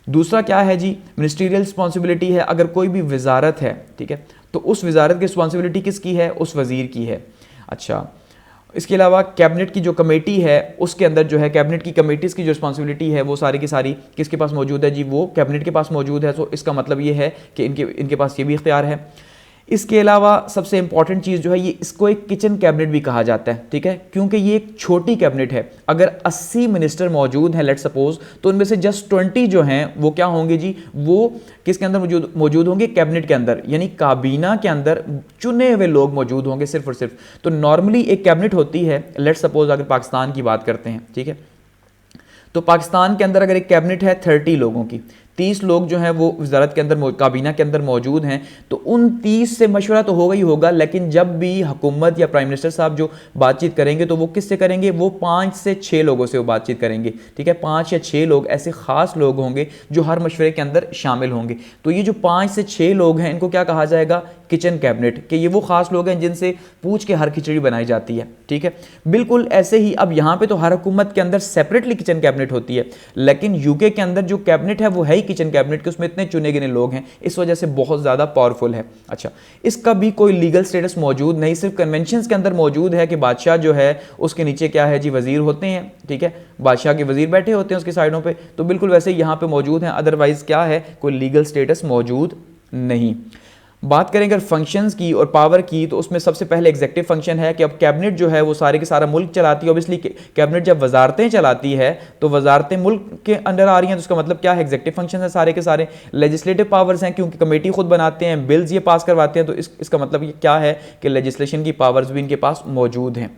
दूसरा क्या है जी, मिनिस्ट्रियल रिस्पॉन्सिबिलिटी है। अगर कोई भी वजारत है, ठीक है, तो उस वजारत की रिस्पॉन्सिबिलिटी किसकी है, उस वजीर की है। अच्छा, इसके अलावा कैबिनेट की जो कमेटी है उसके अंदर जो है कैबिनेट की कमेटीज़ की जो रिस्पॉन्सिबिलिटी है वो सारी की सारी किसके पास मौजूद है जी, वो कैबिनेट के पास मौजूद है। तो इसका मतलब ये है कि इनके पास ये भी इख्तियार है। इसके अलावा सबसे इंपॉर्टेंट चीज़ जो है, ये इसको एक किचन कैबिनेट भी कहा जाता है, ठीक है, क्योंकि ये एक छोटी कैबिनेट है। अगर 80 मिनिस्टर मौजूद हैं लेट सपोज, तो उनमें से जस्ट 20 जो हैं वो क्या होंगे जी, वो किसके अंदर मौजूद होंगे, कैबिनेट के अंदर, यानी काबीना के अंदर चुने हुए लोग मौजूद होंगे सिर्फ और सिर्फ। तो नॉर्मली एक कैबिनेट होती है, लेट सपोज अगर पाकिस्तान की बात करते हैं, ठीक है, तो पाकिस्तान के अंदर अगर एक कैबिनेट है 30 लोगों की, 30 लोग जो हैं वो वजारत के अंदर, काबीना के अंदर मौजूद हैं, तो उन 30 से मशवरा तो होगा ही होगा, लेकिन जब भी हुकूमत या प्राइम मिनिस्टर साहब जो बातचीत करेंगे तो वो किससे करेंगे, वो 5 से 6 लोगों से वो बातचीत करेंगे। ठीक है, 5 या 6 लोग ऐसे खास लोग होंगे जो हर मशवरे के अंदर शामिल होंगे। तो ये जो 5 से 6 लोग हैं इनको क्या कहा जाएगा, किचन कैबिनेट, कि ये वो खास लोग हैं जिनसे पूछ के हर खिचड़ी बनाई जाती है। ठीक है, बिल्कुल ऐसे ही अब यहाँ पे तो हर हुकूमत के अंदर सेपरेटली किचन कैबिनेट होती है, लेकिन यूके के अंदर जो कैबिनेट है वो है ही किचन कैबिनेट के, उसमें इतने चुने गिने लोग हैं, इस वजह से बहुत ज़्यादा पावरफुल है। अच्छा, इसका भी कोई लीगल स्टेटस मौजूद नहीं, सिर्फ कन्वेंशंस के अंदर मौजूद है कि बादशाह जो है उसके नीचे क्या है जी, वजीर होते हैं। ठीक है, बादशाह के वजीर बैठे होते हैं उसकी साइडों पे, तो बिल्कुल वैसे यहाँ पे मौजूद हैं, अदरवाइज क्या है, कोई लीगल स्टेटस मौजूद नहीं। बात करें अगर फंक्शंस की और पावर की, तो उसमें सबसे पहले एग्जेक्टिव फंक्शन है कि अब कैबिनेट जो है वो सारे के सारा मुल्क चलाती है। ऑब्वियसली कैबिनेट जब वजारतें चलाती है तो वजारतें मुल्क के अंडर आ रही हैं, तो उसका मतलब क्या है, एग्जेक्टिव फंक्शन है सारे के सारे। लेजिस्लेटिव पावर्स हैं क्योंकि कमेटी खुद बनाते हैं, बिल्स ये पास करवाते हैं, तो इसका मतलब ये क्या है कि लेजिस्लेशन की पावर्स भी इनके पास मौजूद हैं।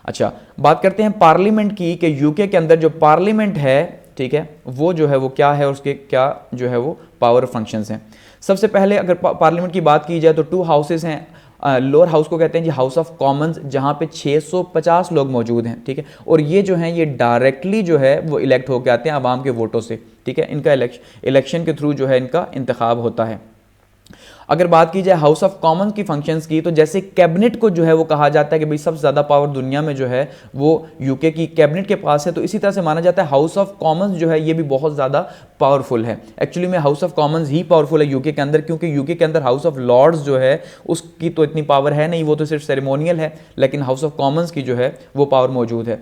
अच्छा, बात करते हैं पार्लियामेंट की, कि यूके के अंदर जो पार्लियामेंट है, ठीक है, वो जो है वो क्या है, उसके क्या जो है वो पावर फंक्शंस हैं। सबसे पहले अगर पार्लियामेंट की बात की जाए तो 2 हाउसेस हैं। लोअर हाउस को कहते हैं जी हाउस ऑफ कॉमन्स, जहाँ पे 650 लोग मौजूद हैं। ठीक है, और ये जो हैं ये डायरेक्टली जो है वो इलेक्ट होकर आते हैं आवाम के वोटों से। ठीक है, इनका इलेक्शन के थ्रू जो है इनका इंतखाब होता है। अगर बात की जाए हाउस ऑफ कॉमन्स की फंक्शंस की, तो जैसे कैबिनेट को जो है वो कहा जाता है कि भाई सबसे ज़्यादा पावर दुनिया में जो है वो यूके की कैबिनेट के पास है, तो इसी तरह से माना जाता है हाउस ऑफ कॉमन्स जो है ये भी बहुत ज़्यादा पावरफुल है। एक्चुअली में house of Commons he powerful है यूके के अंदर, क्योंकि यूके के अंदर हाउस ऑफ लॉर्ड्स जो है उसकी तो इतनी पावर है नहीं, वो तो सिर्फ सेरेमोनियल है, लेकिन हाउस ऑफ कॉमन्स की जो है वो पावर मौजूद है।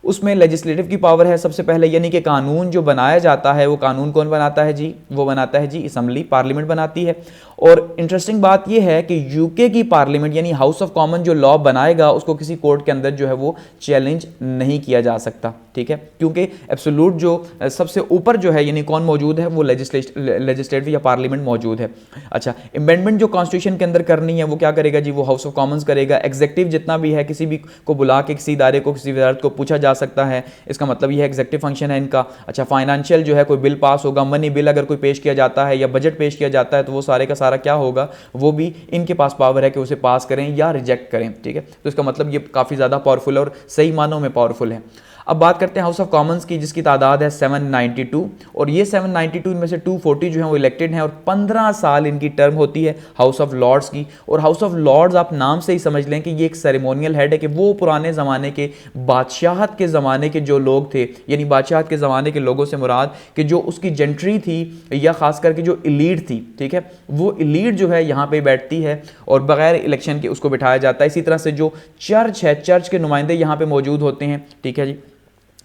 उसमें लेजिस्लेटिव की पावर है सबसे पहले, यानी कि कानून जो बनाया जाता है वो कानून कौन बनाता है जी, वो बनाता है जी असम्बली, पार्लियामेंट बनाती है। और इंटरेस्टिंग बात यह है कि यूके की पार्लियामेंट यानी हाउस ऑफ कॉमन जो लॉ बनाएगा उसको किसी कोर्ट के अंदर जो है वो चैलेंज नहीं किया जा सकता, ठीक है, क्योंकि एब्सोल्यूट जो सबसे ऊपर जो है यानी कौन मौजूद है, वो लेजिस्लेटिव या पार्लियामेंट मौजूद है। अच्छा, अमेंडमेंट जो कॉन्स्टिट्यूशन के अंदर करनी है वो क्या करेगा जी, वो हाउस ऑफ कॉमन्स करेगा। एग्जेक्टिव जितना भी है किसी भी को बुला के किसी इदारे को किसी वजारत को पूछा जा सकता है, इसका मतलब ये है एग्जेक्टिव फंक्शन है इनका। अच्छा, फाइनेंशियल जो है कोई बिल पास होगा, मनी बिल अगर कोई पेश किया जाता है या बजट पेश किया जाता है तो वो सारे का सारा क्या होगा, वो भी इनके पास पावर है कि उसे पास करें या रिजेक्ट करें, ठीक है। तो इसका मतलब ये काफ़ी ज़्यादा पावरफुल है और सही मानों में पावरफुल है। अब बात करते हैं हाउस ऑफ कॉमन्स की, जिसकी तादाद है 792 और ये 792 इनमें से 240 जो है वो इलेक्टेड हैं और 15 साल इनकी टर्म होती है हाउस ऑफ लॉर्ड्स की। और हाउस ऑफ लॉर्ड्स आप नाम से ही समझ लें कि ये एक सेरेमोनियल हेड है कि वो पुराने ज़माने के बादशाहत के ज़माने के जो लोग थे, यानी बादशाहत के ज़माने के लोगों से मुराद कि जो उसकी जेंट्री थी या ख़ास करके जो इलीट थी, ठीक है, वो इलीट जो है यहाँ पर बैठती है और बगैर इलेक्शन के उसको बिठाया जाता है। इसी तरह से जो चर्च है, चर्च के नुमाइंदे यहाँ पर मौजूद होते हैं, ठीक है जी।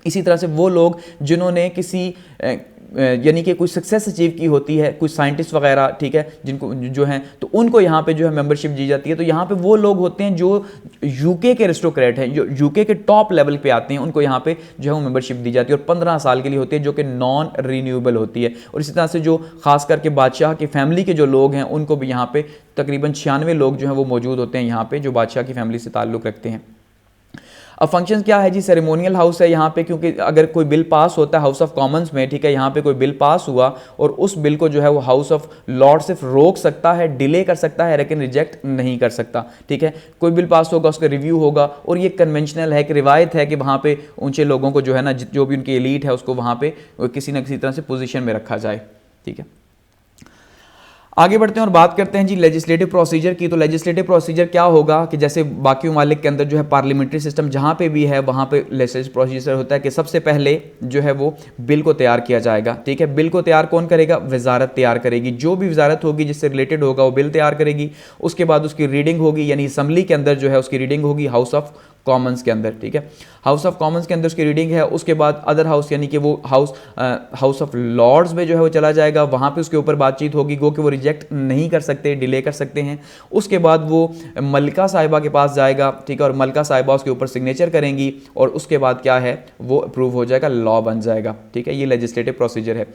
इसी तरह से वो लोग जिन्होंने किसी यानी कि कोई सक्सेस अचीव की होती है, कोई साइंटिस्ट वगैरह, ठीक है, जिनको जो हैं तो उनको यहाँ पे जो है मेंबरशिप दी जाती है। तो यहाँ पे वो लोग होते हैं जो यूके के एरिस्टोक्रेट हैं, जो यूके के टॉप लेवल पे आते हैं, उनको यहाँ पे जो है वो मेंबरशिप दी जाती है और 15 साल के लिए होती है, जो कि नॉन रीन्यूएबल होती है। और इसी तरह से जो खास करके बादशाह की फैमिली के जो लोग हैं उनको भी यहाँ पे तकरीबन 96 लोग जो हैं वो मौजूद होते हैं यहाँ पे, जो बादशाह की फैमिली से ताल्लुक़ रखते हैं। अब फंक्शन क्या है जी, सेरेमोनियल हाउस है यहाँ पे, क्योंकि अगर कोई बिल पास होता है हाउस ऑफ कॉमन्स में, ठीक है, यहाँ पे कोई बिल पास हुआ और उस बिल को जो है वो हाउस ऑफ लॉर्ड सिर्फ रोक सकता है, डिले कर सकता है, लेकिन रिजेक्ट नहीं कर सकता, ठीक है। कोई बिल पास होगा, उसका रिव्यू होगा और ये कन्वेंशनल है कि रिवायत है कि वहाँ पे ऊंचे लोगों को जो है ना, जो भी उनकी एलीट है उसको वहाँ पे किसी न किसी तरह से पोजीशन में रखा जाए, ठीक है। आगे बढ़ते हैं और बात करते हैं जी लेजिस्लेटिव प्रोसीजर की। तो लेजिस्लेटिव प्रोसीजर क्या होगा कि जैसे बाकी ममालिक के अंदर जो है पार्लियामेंट्री सिस्टम जहाँ पे भी है वहाँ पे लेजिस्लेटिव प्रोसीजर होता है कि सबसे पहले जो है वो बिल को तैयार किया जाएगा, ठीक है। बिल को तैयार कौन करेगा, वजारत तैयार करेगी, जो भी वजारत होगी जिससे रिलेटेड होगा वो बिल तैयार करेगी। उसके बाद उसकी रीडिंग होगी, यानी असम्बली के अंदर जो है उसकी रीडिंग होगी हाउस ऑफ कॉमन्स के अंदर, ठीक है। हाउस ऑफ कॉमन्स के अंदर उसकी रीडिंग है। उसके बाद अदर हाउस यानी कि वो हाउस ऑफ लॉर्ड्स में जो है वो चला जाएगा, वहाँ पे उसके ऊपर बातचीत होगी, गो कि वो रिजेक्ट नहीं कर सकते, डिले कर सकते हैं। उसके बाद वो मलिका साहिबा के पास जाएगा, ठीक है, और मलिका साहिबा उसके ऊपर सिग्नेचर करेंगी और उसके बाद क्या है वो अप्रूव हो जाएगा, लॉ बन जाएगा, ठीक है। ये लेजिस्लेटिव प्रोसीजर है।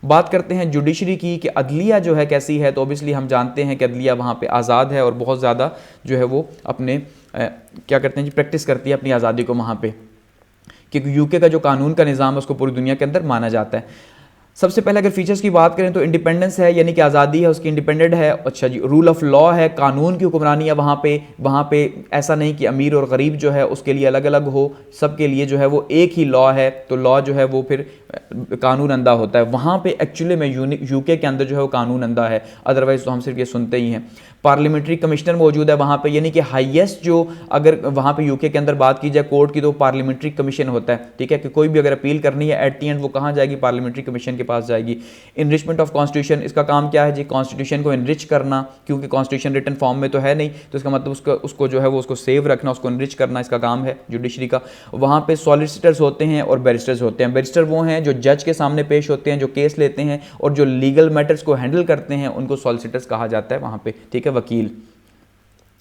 बात करते हैं जुडिशरी की कि अदलिया जो है कैसी है। तो ऑब्वियसली हम जानते हैं कि अदलिया वहाँ पे आज़ाद है और बहुत ज़्यादा जो है वो अपने क्या करते हैं जी, प्रैक्टिस करती है अपनी आज़ादी को वहाँ पे, क्योंकि यूके का जो कानून का निज़ाम है उसको पूरी दुनिया के अंदर माना जाता है। सबसे पहले अगर फीचर्स की बात करें तो इंडिपेंडेंस है, यानी कि आज़ादी है उसकी, इंडिपेंडेंट है। अच्छा जी, रूल ऑफ लॉ है, कानून की हुक्मरानी है वहाँ पे ऐसा नहीं कि अमीर और गरीब जो है उसके लिए अलग अलग हो, सबके लिए जो है वो एक ही लॉ है। तो लॉ जो है वो फिर कानून अंदा होता है। वहाँ पे एक्चुअली में यूके के अंदर जो है वो कानून अंदा है, अदरवाइज तो हम सिर्फ ये सुनते ही हैं। पार्लियामेंट्री कमिश्नर मौजूद है वहाँ पे, यानी कि हाईएस्ट जो अगर वहाँ पे यूके के अंदर बात की जाए कोर्ट की तो पार्लियामेंट्री कमीशन होता है, ठीक है, कि कोई भी अगर अपील करनी है एट दी एंड वो कहाँ जाएगी, पार्लियामेंट्री कमीशन के पास जाएगी। इनरिचमेंट ऑफ कॉन्स्टिट्यूशन, इसका काम क्या है जी, कॉन्स्टिट्यूशन को इनरिच करना, क्योंकि कॉन्स्टिट्यूशन रिटन फॉर्म में तो है नहीं, तो इसका मतलब उसको जो है वो उसको सेव रखना, उसको इनरिच करना, इसका काम है जुडिशरी का। वहाँ पे सॉलिसिटर्स होते हैं और बैरिस्टर्स होते हैं। बैरिस्टर वो हैं जो जज के सामने पेश होते हैं, जो केस लेते हैं, और जो लीगल मैटर्स को हैंडल करते हैं उनको सॉलिसिटर्स कहा जाता है वहाँ पे, ठीक है, वकील।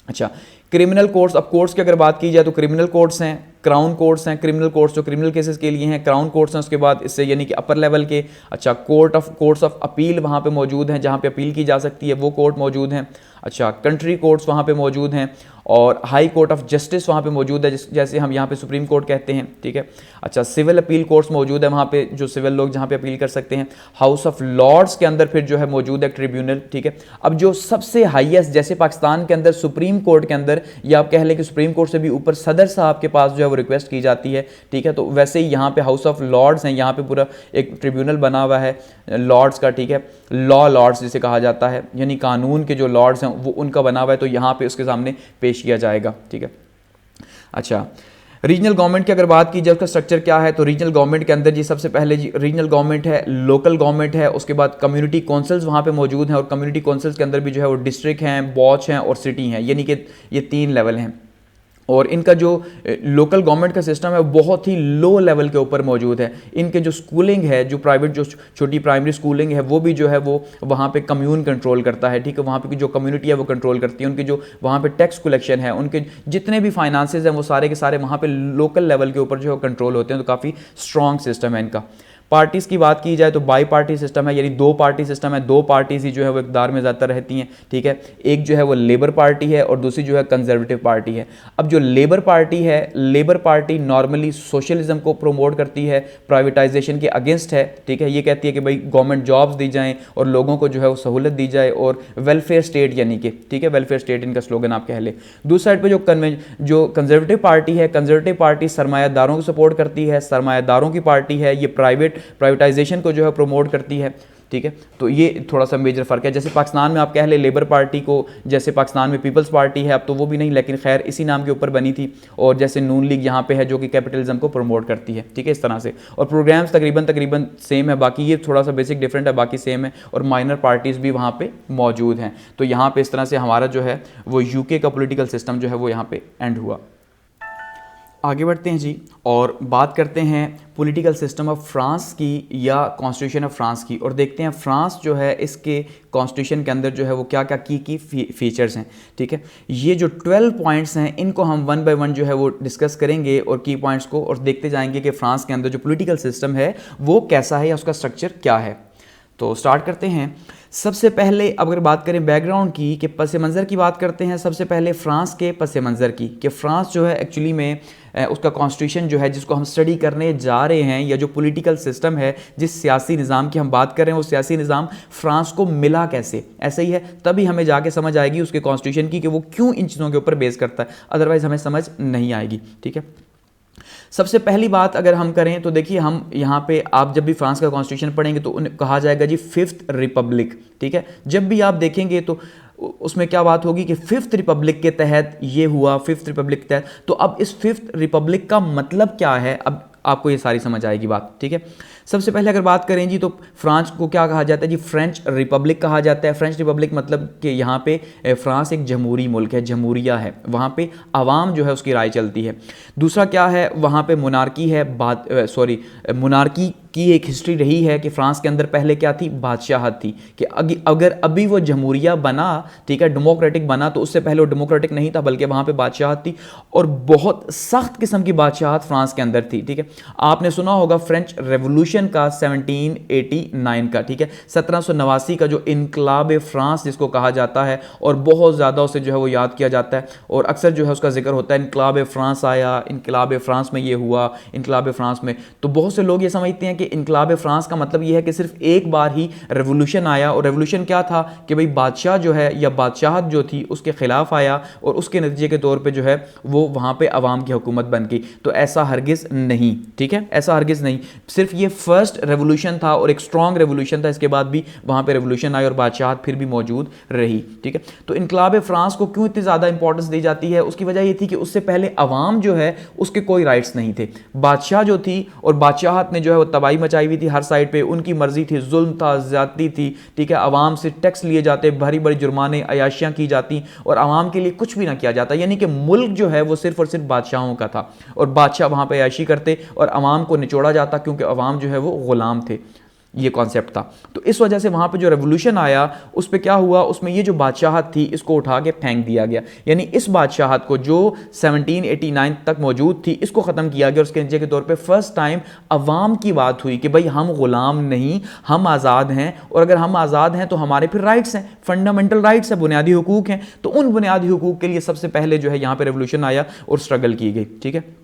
अच्छा, क्रिमिनल कोर्ट्स, अब कोर्ट्स की अगर बात की जाए तो क्रिमिनल कोर्ट्स हैं, क्राउन कोर्ट्स हैं, क्रिमिनल कोर्ट्स जो क्रिमिनल केसेस के लिए हैं, क्राउन कोर्ट्स हैं उसके बाद इससे यानी कि अपर लेवल के। अच्छा, कोर्ट्स ऑफ अपील वहाँ पे मौजूद हैं, जहाँ पे अपील की जा सकती है वो कोर्ट मौजूद हैं। अच्छा, कंट्री कोर्ट्स वहाँ पे मौजूद हैं और हाई कोर्ट ऑफ जस्टिस वहाँ पे मौजूद है, जैसे हम यहाँ पे सुप्रीम कोर्ट कहते हैं, ठीक है। अच्छा, सिविल अपील कोर्ट्स मौजूद है वहाँ पे, जो सिविल लोग जहाँ पे अपील कर सकते हैं। हाउस ऑफ लॉर्ड्स के अंदर फिर जो है मौजूद है ट्रिब्यूनल, ठीक है। अब जो सबसे हाईएस्ट, जैसे पाकिस्तान के अंदर सुप्रीम कोर्ट के अंदर, या आप कह लें कि सुप्रीम कोर्ट से भी ऊपर सदर साहब के पास जो है वो रिक्वेस्ट की जाती है, ठीक है, तो वैसे ही यहाँ पे हाउस ऑफ लॉर्ड्स हैं, यहाँ पे पूरा एक ट्रिब्यूनल बना हुआ है लॉर्ड्स का, ठीक है, लॉ लॉर्ड्स जिसे कहा जाता है, यानी कानून के जो लॉर्ड्स हैं वो उनका बना हुआ है, तो यहाँ पे उसके सामने पेश किया जाएगा, ठीक है। अच्छा, रीजनल गवर्नमेंट की अगर बात की जाए उसका स्ट्रक्चर क्या है, तो रीजनल गवर्नमेंट के अंदर जी सबसे पहले जी रीजनल गवर्नमेंट है, लोकल गवर्नमेंट है, उसके बाद कम्युनिटी काउंसिल्स वहाँ पे मौजूद हैं, और कम्युनिटी काउंसिल्स के अंदर भी जो है वो डिस्ट्रिक्ट हैं, बॉच हैं और सिटी हैं, यानी कि ये 3 लेवल हैं। और इनका जो लोकल गवर्नमेंट का सिस्टम है बहुत ही लो लेवल के ऊपर मौजूद है। इनके जो स्कूलिंग है, जो प्राइवेट जो छोटी प्राइमरी स्कूलिंग है, वो भी जो है वो वहाँ पे कम्यून कंट्रोल करता है, ठीक है। वहाँ पे की जो कम्युनिटी है वो कंट्रोल करती है। उनके जो वहाँ पे टैक्स कलेक्शन है, उनके जितने भी फाइनेंसेस हैं वो सारे के सारे वहाँ पे लोकल लेवल के ऊपर जो है कंट्रोल होते हैं। तो काफ़ी स्ट्रॉन्ग सिस्टम है इनका। पार्टीज़ की बात की जाए तो बाई पार्टी सिस्टम है, यानी दो पार्टी सिस्टम है। दो पार्टीज ही जो है वो इक़्तिदार में ज़्यादातर रहती हैं, ठीक है। एक जो है वो लेबर पार्टी है और दूसरी जो है कंजर्वेटिव पार्टी है। अब जो लेबर पार्टी है, लेबर पार्टी नॉर्मली सोशलिज्म को प्रमोट करती है, प्राइवेटाइजेशन के अगेंस्ट है, ठीक है। ये कहती है कि भाई गवर्नमेंट जॉब्स दी जाएँ और लोगों को जो है वो सहूलत दी जाए, और वेलफेयर स्टेट यानी कि, ठीक है, वेलफेयर स्टेट इनका स्लोगन आप कह ले। दूसरी साइड पर जो कंजर्वेटिव पार्टी है, कंजर्वेटिव पार्टी सरमायादारों को सपोर्ट करती है, सरमायादारों की पार्टी है। ये प्राइवेटाइजेशन को जो है प्रमोट करती है, ठीक है। तो ये थोड़ा सा मेजर फ़र्क है। जैसे पाकिस्तान में आप कह ले लेबर पार्टी को, जैसे पाकिस्तान में पीपल्स पार्टी है, अब तो वो भी नहीं, लेकिन खैर इसी नाम के ऊपर बनी थी। और जैसे नून लीग यहाँ पे है जो कि कैपिटलिज्म को प्रमोट करती है, ठीक है, इस तरह से। और प्रोग्राम्स तकरीबन सेम है, बाकी ये थोड़ा सा बेसिक डिफरेंट है, बाकी सेम है। और माइनर पार्टीज़ भी वहाँ पर मौजूद हैं। तो यहाँ पर इस तरह से हमारा जो है वो यूके का पोलिटिकल सिस्टम जो है वो यहाँ पर एंड हुआ। आगे बढ़ते हैं जी और बात करते हैं पॉलिटिकल सिस्टम ऑफ फ्रांस की या कॉन्स्टिट्यूशन ऑफ फ्रांस की, और देखते हैं फ्रांस जो है इसके कॉन्स्टिट्यूशन के अंदर जो है वो क्या क्या की फीचर्स हैं, ठीक है। ये जो 12 पॉइंट्स हैं इनको हम वन बाय वन जो है वो डिस्कस करेंगे और की पॉइंट्स को, और देखते जाएंगे कि फ्रांस के अंदर जो पॉलिटिकल सिस्टम है वो कैसा है या उसका स्ट्रक्चर क्या है। तो स्टार्ट करते हैं। सबसे पहले अगर बात करें बैकग्राउंड की, कि पस मंज़र की बात करते हैं। सबसे पहले फ्रांस के पस मंज़र की, कि फ्रांस जो है एक्चुअली में उसका कॉन्स्टिट्यूशन जो है जिसको हम स्टडी करने जा रहे हैं, या जो पॉलिटिकल सिस्टम है, जिस सियासी निज़ाम की हम बात कर रहे हैं, वो सियासी निज़ाम फ्रांस को मिला कैसे, ऐसे ही है। तभी हमें जाके समझ आएगी उसके कॉन्स्टिट्यूशन की कि वो क्यों इन चीज़ों के ऊपर बेस करता है, अदरवाइज़ हमें समझ नहीं आएगी, ठीक है। सबसे पहली बात अगर हम करें तो देखिए, हम यहाँ पे आप जब भी फ्रांस का कॉन्स्टिट्यूशन पढ़ेंगे तो उन्हें कहा जाएगा जी 5th रिपब्लिक, ठीक है। जब भी आप देखेंगे तो उसमें क्या बात होगी कि 5th रिपब्लिक के तहत ये हुआ, 5th रिपब्लिक के तहत। तो अब इस 5th रिपब्लिक का मतलब क्या है, अब आपको ये सारी समझ आएगी बात, ठीक है। सबसे पहले अगर बात करें जी तो फ्रांस को क्या कहा जाता है जी, फ्रेंच रिपब्लिक कहा जाता है। फ्रेंच रिपब्लिक मतलब कि यहाँ पे फ्रांस एक जमहूरी मुल्क है, जमहूरिया है, वहाँ पे आवाम जो है उसकी राय चलती है। दूसरा क्या है, वहाँ पे मोनार्की है, मोनार्की की एक हिस्ट्री रही है कि फ्रांस के अंदर पहले क्या थी, बादशाहत थी। कि अगर अभी वो जमहूरिया बना, ठीक है, डेमोक्रेटिक बना, तो उससे पहले वो डेमोक्रेटिक नहीं था, बल्कि वहाँ पे बादशाहत थी, और बहुत सख्त किस्म की बादशाहत फ्रांस के अंदर थी, ठीक है। आपने सुना होगा फ्रेंच रेवोल्यूशन का 1789 का, ठीक है, 1789 का जो इनकलाब फ्रांस जिसको कहा जाता है, और बहुत ज़्यादा उसे जो है वो याद किया जाता है, और अक्सर जो है उसका जिक्र होता है, इनकलाब फ्रांस आया, इनकलाब फ्रांस में ये हुआ, इनकलाब फ्रांस में। तो बहुत से लोग ये समझते हैं कि इनकलाब फ्रांस का मतलब ये है कि सिर्फ एक बार ही रेवोल्यूशन आया, और रेवोल्यूशन क्या था कि भाई बादशाह जो है या बादशाहत जो थी उसके खिलाफ आया, और उसके नतीजे के तौर पे जो है वो वहाँ पे अवाम की हुकूमत बन गई। तो ऐसा हरगिज़ नहीं, ठीक है, ऐसा हरगिज़ नहीं। सिर्फ ये फर्स्ट रेवोल्यूशन था और एक स्ट्रॉन्ग रेवोल्यूशन था, इसके बाद भी वहाँ पे रेवोल्यूशन आई और बादशाहत फिर भी मौजूद रही, ठीक है। तो इनकलाब फ्रांस को क्यों इतनी ज़्यादा इंपॉर्टेंस दी जाती है, उसकी वजह ये थी कि उससे पहले अवाम जो है उसके कोई राइट्स नहीं थे। बादशाह जो थी और बादशाहत ने जो है वो तबाही मचाई हुई थी हर साइड पे, उनकी मर्जी थी, जुल्म था, ज्यादती थी, ठीक है। अवाम से टैक्स लिए जाते, भारी बड़ी जुर्माने, अयाशियाँ की जाती, और अवाम के लिए कुछ भी ना किया जाता। यानी कि मुल्क जो है वो सिर्फ और सिर्फ बादशाहों का था, और बादशाह वहाँ पे अयाशी करते और अवाम को निचोड़ा जाता, क्योंकि अवाम जो है वो गुलाम थे। ये कॉन्सेप्ट था। तो इस वजह से वहाँ पे जो रेवोल्यूशन आया उस पे क्या हुआ, उसमें ये जो बादशाहत थी इसको उठा के फेंक दिया गया। यानी इस बादशाहत को जो 1789 तक मौजूद थी इसको ख़त्म किया गया। उसके नतीजे के तौर पे फर्स्ट टाइम अवाम की बात हुई कि भाई हम ग़ुलाम नहीं, हम आज़ाद हैं, और अगर हम आज़ाद हैं तो हमारे फिर राइट्स हैं, फंडामेंटल राइट्स हैं, बुनियादी हुकूक हैं। तो उन बुनियादी हुकूक के लिए सबसे पहले जो है यहाँ पर रेवोल्यूशन आया और स्ट्रगल की गई, ठीक है।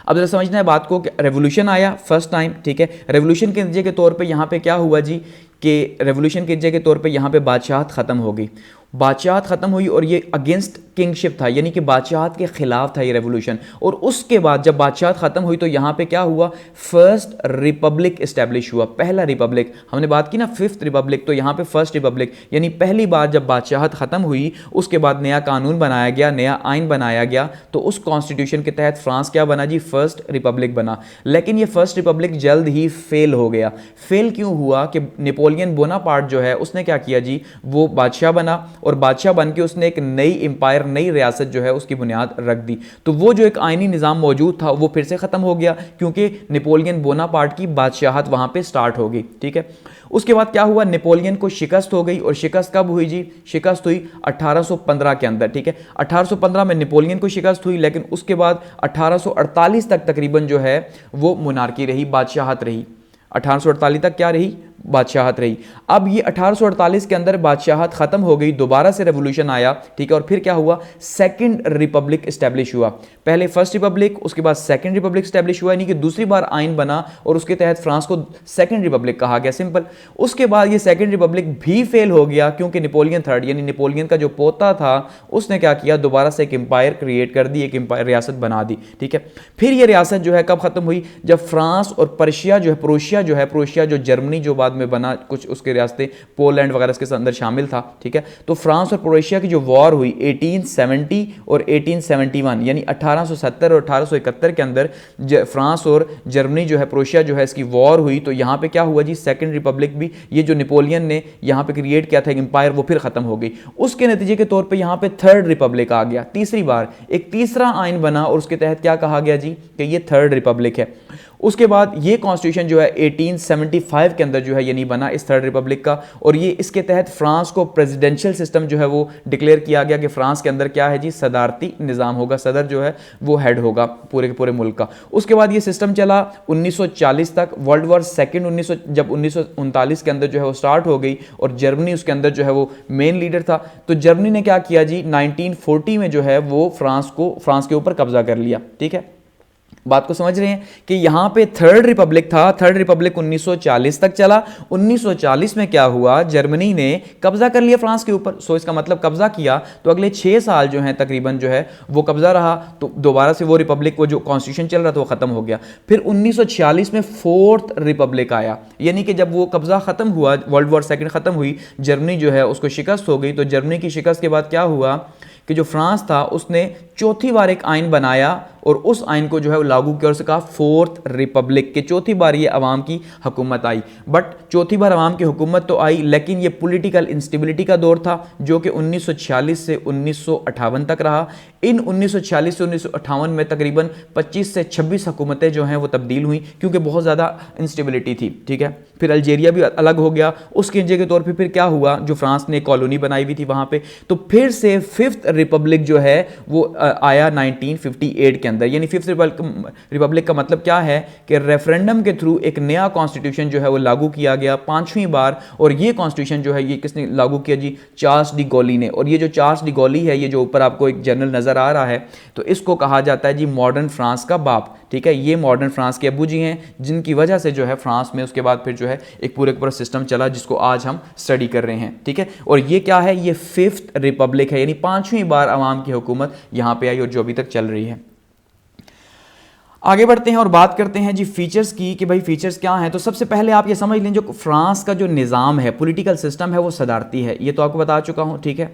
अब जरा समझना है बात को कि रेवोल्यूशन आया फर्स्ट टाइम, ठीक है। रेवोल्यूशन के नतीजे के तौर पे यहाँ पे क्या हुआ जी, कि रेवोल्यूशन के नतीजे के तौर पे यहाँ पे बादशाहत ख़त्म हो गई, बादशाहत ख़त्म हुई, और ये अगेंस्ट किंगशिप था, यानी कि बादशाहत के ख़िलाफ़ था ये रेवोल्यूशन। और उसके बाद जब बादशाहत ख़त्म हुई तो यहाँ पे क्या हुआ, फर्स्ट रिपब्लिक इस्टेब्लिश हुआ, पहला रिपब्लिक। हमने बात की ना 5th रिपब्लिक, तो यहाँ पे फर्स्ट रिपब्लिक, यानी पहली बार जब बादशाहत ख़त्म हुई उसके बाद नया कानून बनाया गया, नया आइन बनाया गया। तो उस कॉन्स्टिट्यूशन के तहत फ्रांस क्या बना जी, फर्स्ट रिपब्लिक बना। लेकिन ये फर्स्ट रिपब्लिक जल्द ही फेल हो गया। फेल क्यों हुआ कि नेपोलियन बोनापार्ट जो है उसने क्या किया जी, वो बादशाह बना और बादशाह बन के उसने एक नई एम्पायर, नई रियासत जो है उसकी बुनियाद रख दी। तो वो जो एक आइनी निज़ाम मौजूद था वो फिर से ख़त्म हो गया, क्योंकि नेपोलियन बोनापार्ट की बादशाहत वहाँ पे स्टार्ट हो गई। ठीक है, उसके बाद क्या हुआ, नेपोलियन को शिकस्त हो गई। और शिकस्त कब हुई जी? शिकस्त हुई 1815 के अंदर। ठीक है, 1815 में नेपोलियन को शिकस्त हुई, लेकिन उसके बाद 1848 तक तकरीबन जो है वो मोनार्की रही, बादशाहत रही। 1848 तक क्या रही? बादशाहत रही। अब ये 1848 के अंदर बादशाहत खत्म हो गई, दोबारा से रेवोल्यूशन आया। ठीक है, और फिर क्या हुआ? सेकंड रिपब्लिक स्टैब्लिश हुआ। पहले फर्स्ट रिपब्लिक, उसके बाद सेकंड रिपब्लिक स्टैब्लिश हुआ, यानी कि दूसरी बार आइन बना और उसके तहत फ्रांस को सेकंड रिपब्लिक कहा गया, सिंपल। उसके बाद ये सेकंड रिपब्लिक भी फेल हो गया, क्योंकि नेपोलियन थर्ड यानी नेपोलियन का जो पोता था उसने क्या किया, दोबारा से एक एम्पायर क्रिएट कर दी, एक एम्पायर रियासत बना दी। ठीक है, फिर ये रियासत जो है कब खत्म हुई? जब फ्रांस और पर्शिया जो है, प्रोशिया जो जर्मनी जो बाद में बना, कुछ उसके रियासतें पोलैंड वगैरह इसके अंदर शामिल था। ठीक है, तो फ्रांस और प्रोशिया की जो वॉर हुई 1870 और 1871 यानी 1870 और 1871 के अंदर फ्रांस और जर्मनी जो है, प्रोशिया जो है, इसकी वॉर हुई। तो यहाँ पे क्या हुआ जी? सेकंड रिपब्लिक भी, ये जो नेपोलियन ने यहाँ पे क्रिएट किया था एम्पायर, वो फिर खत्म हो गई। उसके नतीजे के तौर पे यहाँ पे थर्ड रिपब्लिक आ गया, तीसरी बार एक तीसरा आइन बना और उसके तहत क्या कहा गया जी? कि ये थर्ड रिपब्लिक है। उसके बाद ये कॉन्स्टिट्यूशन जो है 1875 के अंदर जो है ये नहीं बना, इस थर्ड रिपब्लिक का, और ये इसके तहत फ्रांस को प्रेसिडेंशियल सिस्टम जो है वो डिक्लेयर किया गया कि फ्रांस के अंदर क्या है जी? सदारती निज़ाम होगा, सदर जो है वो हेड होगा पूरे के पूरे मुल्क का। उसके बाद ये सिस्टम चला 1940 तक। वर्ल्ड वॉर सेकेंड जब 1939 के अंदर जो है वो स्टार्ट हो गई और जर्मनी उसके अंदर जो है वो मेन लीडर था। तो जर्मनी ने क्या किया जी? 1940 में जो है वो फ्रांस के ऊपर कब्जा कर लिया। ठीक है, बात को समझ रहे हैं कि यहां पे थर्ड रिपब्लिक था। थर्ड रिपब्लिक 1940 तक चला। 1940 में क्या हुआ? जर्मनी ने कब्जा कर लिया फ्रांस के ऊपर। सो इसका मतलब कब्जा किया तो अगले 6 साल जो है तकरीबन जो है वो कब्जा रहा। तो दोबारा से वो रिपब्लिक, वो जो कॉन्स्टिट्यूशन चल रहा था वो खत्म हो गया। फिर 1946 में फोर्थ रिपब्लिक आया, यानी कि जब वो कब्जा खत्म हुआ, वर्ल्ड वॉर सेकेंड खत्म हुई, जर्मनी जो है उसको शिकस्त हो गई। तो जर्मनी की शिकस्त के बाद क्या हुआ कि जो फ्रांस था उसने चौथी बार एक आइन बनाया और उस आइन को जो है वो लागू किया और उसे कहा फोर्थ रिपब्लिक के चौथी बार ये अवाम की हुकूमत आई। बट चौथी बार अवाम की हुकूमत तो आई, लेकिन ये पॉलिटिकल इंस्टेबिलिटी का दौर था जो कि 1946 से 1958 तक रहा। इन 1946 से 1958 में तकरीबन 25 से 26 हुकूमतें जो हैं वो तब्दील हुई, क्योंकि बहुत ज़्यादा इंस्टेबिलिटी थी। ठीक है, फिर अल्जीरिया भी अलग हो गया। उसके नतीजे के तौर पर फिर क्या हुआ? जो फ्रांस ने कॉलोनी बनाई हुई थी वहाँ पर, तो फिर से फिफ्थ रिपब्लिक जो है वो आया 1958 के अंदर। यानी फिफ्थ रिपब्लिक का मतलब क्या है कि रेफरेंडम के थ्रू एक नया कॉन्स्टिट्यूशन जो है वो लागू किया गया 5वीं बार। और ये कॉन्स्टिट्यूशन जो है ये किसने लागू किया जी? चार्ल्स डी गॉली ने। और ये जो चार्ल्स डी गॉली है, ये जो ऊपर आपको एक जर्नल नजर आ रहा है, तो इसको कहा जाता है जी मॉडर्न फ्रांस का बाप। ठीक है, ये मॉडर्न फ्रांस के अबू जी हैं, जिनकी वजह से जो है फ्रांस में उसके बाद फिर जो है एक पूरे पूरा सिस्टम चला जिसको आज हम स्टडी कर रहे हैं। ठीक है, और ये क्या है? ये फिफ्थ रिपब्लिक है, यानी 5वीं बार अवाम की हुकूमत यहां पे आई और जो अभी तक चल रही है। आगे बढ़ते हैं और बात करते हैं जी फीचर्स की कि भाई फीचर्स क्या हैं। तो सबसे पहले आप ये समझ लें, जो फ्रांस का जो निज़ाम है, पॉलिटिकल सिस्टम है, वो सदारती है। ये तो आपको बता चुका हूं। ठीक है,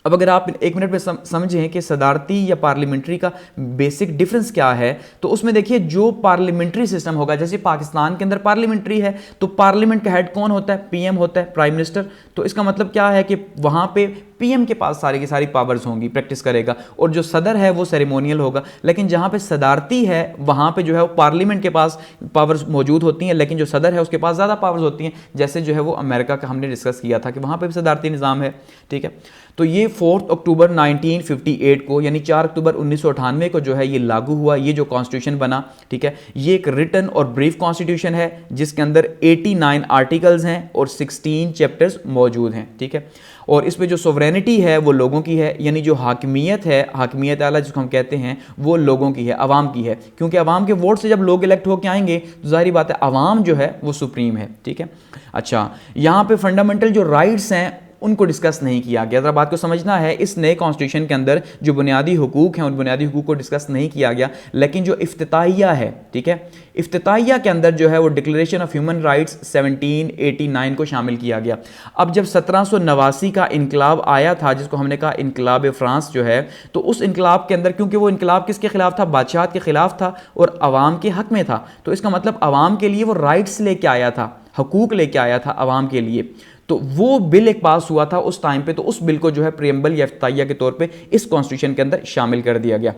अब अगर आप एक मिनट में समझें कि सदारती या पार्लियामेंट्री का बेसिक डिफरेंस क्या है, तो उसमें देखिए जो पार्लियामेंट्री सिस्टम होगा, जैसे पाकिस्तान के अंदर पार्लियामेंट्री है तो पार्लियामेंट का हेड कौन होता है? पीएम होता है, प्राइम मिनिस्टर। तो इसका मतलब क्या है कि वहां पे पीएम के पास सारी की सारी पावर्स होंगी, प्रैक्टिस करेगा, और जो सदर है वो सेरेमोनियल होगा। लेकिन जहां पे सदारती है वहां पे जो है वो पार्लियामेंट के पास पावर्स मौजूद होती हैं, लेकिन जो सदर है उसके पास ज़्यादा पावर्स होती हैं। जैसे जो है वो अमेरिका का हमने डिस्कस किया था कि वहां पे भी सदारती निज़ाम है। ठीक है, तो ये 4 अक्टूबर 1958 को यानी 4 अक्टूबर 1998 को जो है ये लागू हुआ, ये जो कॉन्स्टिट्यूशन बना। ठीक है, ये एक रिटन और ब्रीफ कॉन्स्टिट्यूशन है जिसके अंदर 89 आर्टिकल्स हैं और 16 चैप्टर्स मौजूद हैं। ठीक है, और इसमें जो सोवरेनिटी है वो लोगों की है, यानी जो हाकिमियत है, हाकिमियत आला जिसको हम कहते हैं, वो लोगों की है, अवाम की है। क्योंकि अवाम के वोट से जब लोग इलेक्ट होकर आएंगे तो जाहिर बात है अवाम जो है वो सुप्रीम है। ठीक है, अच्छा, यहाँ पे फंडामेंटल जो राइट्स हैं उनको डिस्कस नहीं किया गया। जरा बात को समझना है, इस नए कॉन्स्टिट्यूशन के अंदर जो बुनियादी हुकूक हैं उन बुनियादी हुकूक को डिस्कस नहीं किया गया, लेकिन जो इफ्तिताहिया है, ठीक है, इफ्तिताहिया के अंदर जो है वो डिक्लेरेशन ऑफ ह्यूमन राइट्स 1789 को शामिल किया गया। अब जब 1789 का इनकलाब आया था, जिसको हमने कहा इनकलाब फ्रांस जो है, तो उस इनकलाब के अंदर, क्योंकि वो इनकलाब किसके खिलाफ था? बादशाहत के खिलाफ था और अवाम के हक में था। तो इसका मतलब अवाम के लिए वो राइट्स लेके आया था, हकूक लेके आया था अवाम के लिए। तो वो बिल एक पास हुआ था उस टाइम पे, तो उस बिल को जो है प्रियम्बल या इफ्ताइया के तौर पे इस कॉन्स्टिट्यूशन के अंदर शामिल कर दिया गया।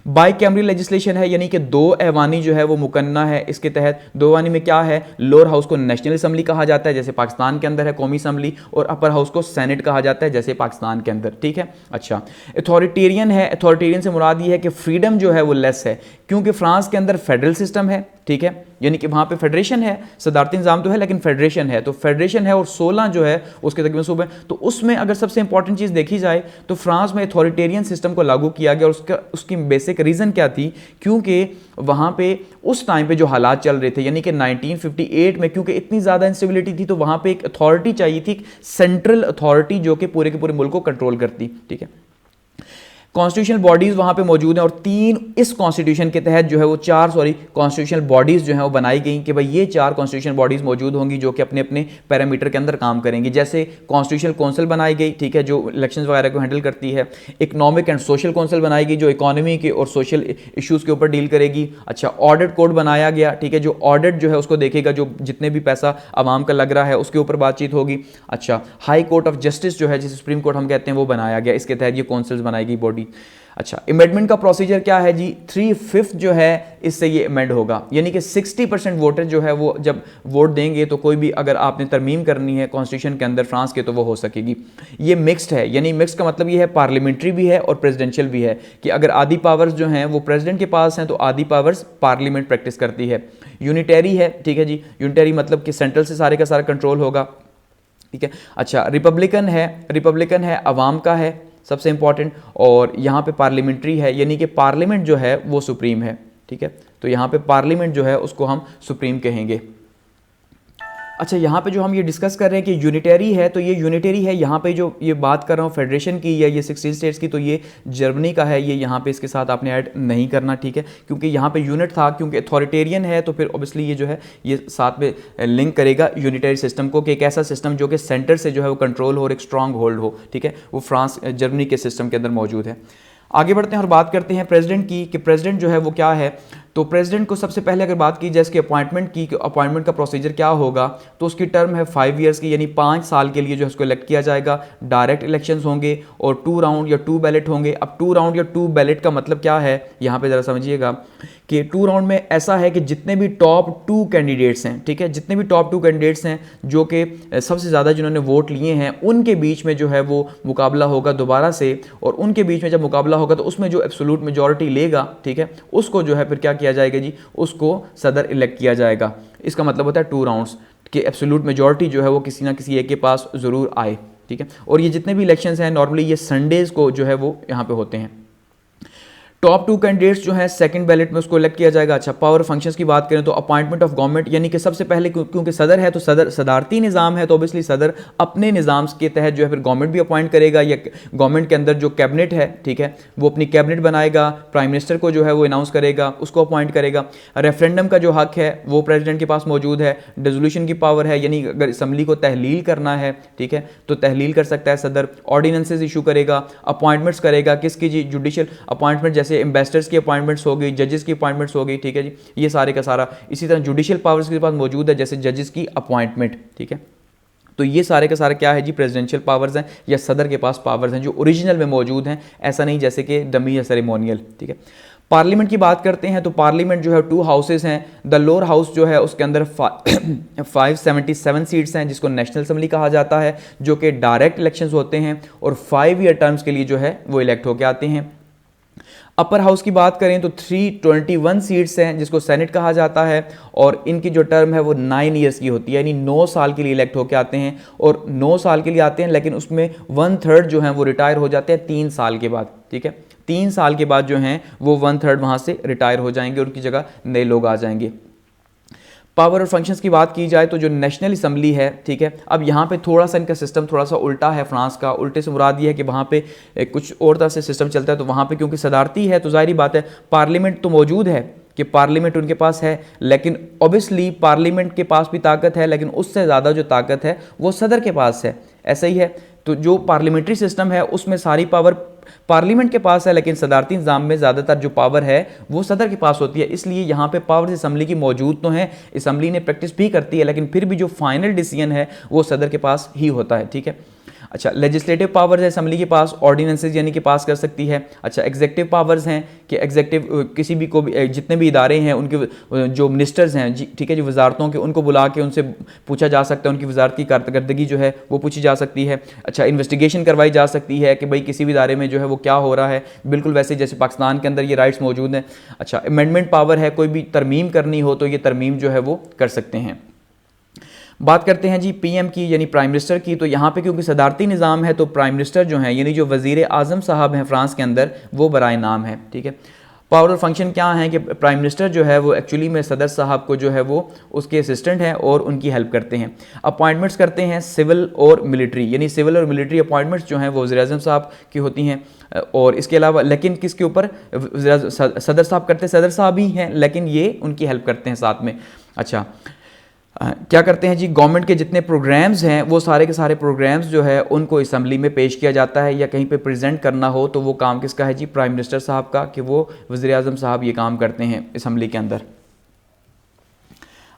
बाइकैमरल लेजिस्लेशन है, यानी कि दो ऐवानी जो है वो मुकन्ना है। इसके तहत दो ऐवानी में क्या है, लोअर हाउस को नेशनल असम्बली कहा जाता है जैसे पाकिस्तान के अंदर है कौमी असम्बली, और अपर हाउस को सेनेट कहा जाता है जैसे पाकिस्तान के अंदर, ठीक है। अच्छा, अथॉरिटेरियन है, अथॉरिटेरियन से मुराद ये है कि फ्रीडम जो है वो लेस है, क्योंकि फ्रांस के अंदर फेडरल सिस्टम है, ठीक है, यानी कि वहाँ पे फेडरेशन है, सदारती निज़ाम तो है लेकिन फेडरेशन है, तो फेडरेशन है और 16 जो है उसके तकरीबन सूबे, तो उसमें अगर सबसे इंपॉर्टेंट चीज़ देखी जाए तो फ्रांस में अथॉरिटेरियन सिस्टम को लागू किया गया, और उसकी बेसिक रीज़न क्या थी, क्योंकि वहाँ पे उस टाइम पे जो हालात चल रहे थे, यानी कि 1958 में क्योंकि इतनी ज़्यादा इंस्टेबिलिटी थी, तो वहाँ पे एक अथॉरिटी चाहिए थी, सेंट्रल अथॉरिटी जो कि पूरे के पूरे मुल्क को कंट्रोल करती, ठीक है। कॉन्स्टिट्यूशनल बॉडीज वहां पे मौजूद हैं, और तीन इस कॉन्स्टिट्यूशन के तहत जो है वो चार कॉन्स्टिट्यूशनल बॉडीज जो है वो बनाई गई कि भाई ये चार कॉन्स्टिट्यूशनल बॉडीज मौजूद होंगी जो कि अपने अपने पैरामीटर के अंदर काम करेंगी। जैसे कॉन्स्टिट्यूशनल काउंसिल बनाई गई, ठीक है, जो इलेक्शंस वगैरह को हैंडल करती है। इकोनॉमिक एंड सोशल काउंसिल बनाई गई जो इकोनॉमी के और सोशल इश्यूज के ऊपर डील करेगी। अच्छा, ऑडिट कोड बनाया गया, ठीक है, जो ऑडिट जो है उसको देखेगा, जो जितने भी पैसा आवाम का लग रहा है उसके ऊपर बातचीत होगी। अच्छा, हाई कोर्ट ऑफ जस्टिस जो है जिसे सुप्रीम कोर्ट हम कहते हैं वो बनाया गया, इसके तहत ये काउंसिल्स बनाई गई बॉडी। अच्छा, अमेंडमेंट का प्रोसीजर क्या है जी, 3/5 जो है इससे ये अमेंड होगा, यानी कि 60% वोटर जो है वो जब वोट देंगे तो कोई भी अगर आपने तरमीम करनी है कॉन्स्टिट्यूशन के अंदर फ्रांस के तो वो हो सकेगी। ये मिक्स्ड है, यानी मिक्स्ड का मतलब ये है पार्लियामेंट्री भी है और प्रेसिडेंशियल भी है, कि अगर आधी पावर्स जो हैं वो प्रेसिडेंट के पास हैं तो आधी पावर्स पार्लियामेंट प्रैक्टिस करती है। यूनिटरी है, ठीक है जी, यूनिटरी मतलब कि सेंट्रल से सारे का सारा कंट्रोल होगा, ठीक है। अच्छा, रिपब्लिकन है अवाम का है सबसे इंपॉर्टेंट, और यहाँ पे पार्लियामेंट्री है, यानी कि पार्लियामेंट जो है वो सुप्रीम है, ठीक है, तो यहाँ पे पार्लियामेंट जो है उसको हम सुप्रीम कहेंगे। अच्छा, यहाँ पे जो हम ये डिस्कस कर रहे हैं कि यूनिटरी है, तो ये यूनिटरी है, यहाँ पे जो ये बात कर रहा हूँ फेडरेशन की या ये 16 स्टेट्स की, तो ये जर्मनी का है, ये यहाँ पे इसके साथ आपने ऐड नहीं करना, ठीक है, क्योंकि यहाँ पे यूनिट था, क्योंकि अथॉरिटेरियन है तो फिर ऑब्वियसली ये जो है ये साथ में लिंक करेगा यूनिटरी सिस्टम को, कि एक ऐसा सिस्टम जो कि सेंटर से जो है वो कंट्रोल हो और एक स्ट्रॉन्ग होल्ड हो, ठीक है, वो फ्रांस जर्मनी के सिस्टम के अंदर मौजूद है। आगे बढ़ते हैं और बात करते हैं प्रेसिडेंट की, कि प्रेसिडेंट जो है वो क्या है। तो प्रेसिडेंट को सबसे पहले अगर बात की जाए इसकी अपॉइंटमेंट की, अपॉइंटमेंट का प्रोसीजर क्या होगा, तो उसकी टर्म है 5 ईयर्स की, यानी 5 साल के लिए जो है उसको इलेक्ट किया जाएगा। डायरेक्ट इलेक्शंस होंगे और 2 राउंड या 2 बैलेट होंगे। अब 2 राउंड या 2 बैलेट का मतलब क्या है, यहाँ पे ज़रा समझिएगा कि 2 राउंड में ऐसा है कि जितने भी टॉप 2 कैंडिडेट्स हैं, ठीक है, जितने भी टॉप 2 कैंडिडेट्स हैं जो कि सबसे ज़्यादा जिन्होंने वोट लिए हैं, उनके बीच में जो है वो मुकाबला होगा दोबारा से, और उनके बीच में जब मुकाबला होगा तो उसमें जो एब्सोल्यूट मेजॉरिटी लेगा, ठीक है, उसको जो है फिर क्या किया जाएगा जी, उसको सदर इलेक्ट किया जाएगा। इसका मतलब होता है 2 राउंड्स कि एब्सोल्यूट मेजॉरिटी जो है वो किसी ना किसी एक के पास ज़रूर आए, ठीक है। और ये जितने भी इलेक्शंस हैं नॉर्मली ये संडेज़ को जो है वो यहाँ पे होते हैं। टॉप 2 कैंडिडेट्स जो हैं सेकंड बैलेट में उसको इलेक्ट किया जाएगा। अच्छा, पावर फंक्शंस की बात करें तो अपॉइंटमेंट ऑफ गवर्नमेंट, यानी कि सबसे पहले क्योंकि सदर है तो सदर सदारती निज़ाम है, तो ऑब्वियसली सदर अपने निज़ाम के तहत जो है फिर गवर्नमेंट भी अपॉइंट करेगा, या गवर्नमेंट के अंदर जो कैबिनेट है, ठीक है, वो अपनी कैबिनेट बनाएगा, प्राइम मिनिस्टर को जो है वो अनाउंस करेगा, उसको अपॉइंट करेगा। रेफरेंडम का जो हक है वो प्रेसिडेंट के पास मौजूद है। डिसोल्यूशन की पावर है, यानी अगर असम्बली को तहलील करना है, ठीक है, तो तहलील कर सकता है सदर। ऑर्डिनेंसेज इशू करेगा, अपॉइंटमेंट्स करेगा, किसकी जी, जुडिशियल अपॉइंटमेंट, जैसे एम्बेसडर्स की अपॉइंटमेंट्स हो गई, जजेस की अपॉइंटमेंट्स हो गई, ठीक है जी, ये सारे का सारा। इसी तरह जुडिशियल पावर्स के पास मौजूद है, जैसे जजेस की अपॉइंटमेंट, ठीक है। तो ये सारे का सारा क्या है जी, प्रेसिडेंशियल पावर्स हैं या सदर के पास पावर्स हैं जो ओरिजिनल में मौजूद हैं, ऐसा नहीं जैसे कि डमी या सेरेमोनियल, ठीक है। पार्लियामेंट की बात करते हैं तो पार्लियामेंट जो है 2 हाउसेस हैं। द लोअर हाउस जो है उसके अंदर 577 सीट्स हैं जिसको नेशनल असेंबली कहा जाता है, जो कि डायरेक्ट इलेक्शंस होते हैं और 5 ईयर टर्म्स के लिए जो है वो इलेक्ट होकर आते हैं। अपर हाउस की बात करें तो 321 सीट्स हैं जिसको सेनेट कहा जाता है, और इनकी जो टर्म है वो 9 ईयर्स की होती है, यानी 9 साल के लिए इलेक्ट होकर आते हैं, और 9 साल के लिए आते हैं, लेकिन उसमें 1/3 जो हैं वो रिटायर हो जाते हैं 3 साल के बाद, ठीक है। 3 साल के बाद जो हैं वो 1/3 वहाँ से रिटायर हो जाएंगे और उनकी जगह नए लोग आ जाएंगे। पावर और फंक्शंस की बात की जाए तो जो नेशनल असम्बली है, ठीक है, अब यहाँ पे थोड़ा सा इनका सिस्टम थोड़ा सा उल्टा है फ्रांस का। उल्टे से मुराद ये है कि वहाँ पे कुछ और तरह से सिस्टम चलता है, तो वहाँ पे क्योंकि सदारती है तो जाहिर बात है पार्लियामेंट तो मौजूद है कि पार्लियामेंट उनके पास है, लेकिन ऑब्वियसली पार्लियामेंट के पास भी ताकत है, लेकिन उससे ज़्यादा जो ताकत है वो सदर के पास है, ऐसा ही है। तो जो पार्लियामेंट्री सिस्टम है उसमें सारी पावर पार्लियामेंट के पास है, लेकिन सदारती निज़ाम में ज़्यादातर जो पावर है वो सदर के पास होती है। इसलिए यहाँ पे पावर्स असम्बली की मौजूद तो हैं, असम्बली ने प्रैक्टिस भी करती है, लेकिन फिर भी जो फाइनल डिसीजन है वो सदर के पास ही होता है। ठीक है। अच्छा, लेजिस्लेटिव पावर्स है असम्बली के पास, ऑर्डिनेंसेज यानी कि पास कर सकती है। अच्छा, एग्जेक्टिव पावर्स हैं कि एग्जेक्टिव किसी भी को भी, जितने भी इदारे हैं उनके जो मिनिस्टर्स हैं जी, ठीक है, जो वजारतों के, उनको बुला के उनसे पूछा जा सकता है, उनकी वजारत की कारकर्दगी जो है वो पूछी जा सकती है। अच्छा, इन्वेस्टिगेशन करवाई जा सकती है कि भाई किसी भी इदारे में जो है वो क्या हो रहा है, बिल्कुल वैसे जैसे पाकिस्तान के अंदर ये राइट्स मौजूद हैं। अच्छा, अमेंडमेंट पावर है, कोई भी तरमीम करनी हो तो ये तरमीम जो है वो कर सकते हैं। बात करते हैं जी पीएम की यानी प्राइम मिनिस्टर की, तो यहाँ पे क्योंकि सदारती निज़ाम है तो प्राइम मिनिस्टर जो है यानी जो वज़ीर आज़म साहब हैं फ्रांस के अंदर वो बराए नाम है। ठीक है। पावर और फंक्शन क्या है कि प्राइम मिनिस्टर जो है वो एक्चुअली में सदर साहब को जो है वो उसके असिस्टेंट हैं और उनकी हेल्प करते हैं। अपॉइंटमेंट्स करते हैं सिविल और मिलिट्री, यानी सिविल और मिलिट्री अपॉइंटमेंट्स जो हैं वो वज़ीर आज़म साहब की होती हैं। और इसके अलावा लेकिन किसके ऊपर सदर साहब करते हैं, सदर साहब ही हैं, लेकिन ये उनकी हेल्प करते हैं साथ में। अच्छा, क्या करते हैं जी, गवर्नमेंट के जितने प्रोग्राम्स हैं वो सारे के सारे प्रोग्राम्स जो है उनको असम्बली में पेश किया जाता है, या कहीं पे प्रेजेंट करना हो तो वो काम किसका है जी, प्राइम मिनिस्टर साहब का, कि वो वज़ीर आज़म साहब ये काम करते हैं असम्बली के अंदर।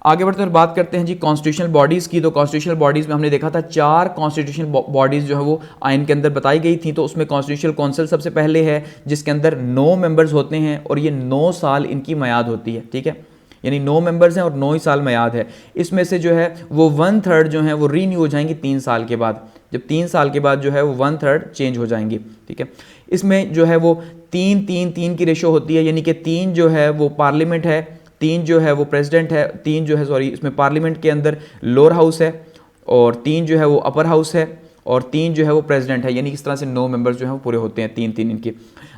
आगे बढ़ते हुए बात करते हैं जी कॉन्स्टिट्यूशनल बॉडीज़ की। तो कॉन्स्टिट्यूशनल बॉडीज़ में हमने देखा था 4 कॉन्स्टिट्यूशनल बॉडीज़ जो है वो आइन के अंदर बताई गई थी। तो उसमें कॉन्स्टिट्यूशनल काउंसिल सबसे पहले है जिसके अंदर 9 मेंबर्स होते हैं और ये 9 साल इनकी मियाद होती है। ठीक है, यानी 9 मेंबर्स हैं और 9 ही साल मियाद है। इसमें से जो है वो 1/3 जो है वो रीन्यू हो जाएंगी 3 साल के बाद। जब 3 साल के बाद जो है वो 1/3 चेंज हो जाएंगी। ठीक है, इसमें जो है वो 3-3-3 की रेशो होती है, यानी कि 3 जो है वो पार्लियामेंट है, 3 जो है वो प्रेसिडेंट है, 3 जो है सॉरी इसमें पार्लियामेंट के अंदर लोअर हाउस है, और 3 जो है वो अपर हाउस है, और 3 जो है वो प्रेसिडेंट है। यानी इस तरह से 9 मेंबर्स जो है वो पूरे होते हैं, 3-3 इनके।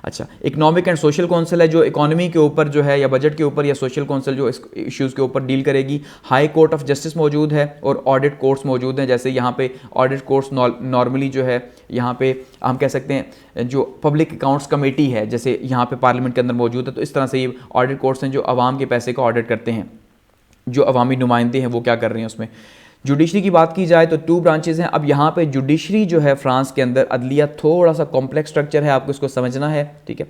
अच्छा, इकोनॉमिक एंड सोशल काउंसिल है जो इकोनॉमी के ऊपर जो है या बजट के ऊपर, या सोशल काउंसिल जो इश्यूज़ के ऊपर डील करेगी। हाई कोर्ट ऑफ जस्टिस मौजूद है और ऑडिट कोर्ट्स मौजूद हैं। जैसे यहाँ पे ऑडिट कोर्ट्स नॉर्मली जो है यहाँ पे हम कह सकते हैं जो पब्लिक अकाउंट्स कमेटी है, जैसे यहाँ पे पार्लियामेंट के अंदर मौजूद है, तो इस तरह से ये ऑडिट कोर्ट्स हैं जो आवाम के पैसे का ऑडिट करते हैं, जो अवामी नुमाइंदे हैं वो क्या कर रहे हैं उसमें। जुडिशरी की बात की जाए तो 2 ब्रांचेज हैं। अब यहाँ पे जुडिशरी जो है फ्रांस के अंदर, अदलिया थोड़ा सा कॉम्प्लेक्स स्ट्रक्चर है, आपको इसको समझना है। ठीक है,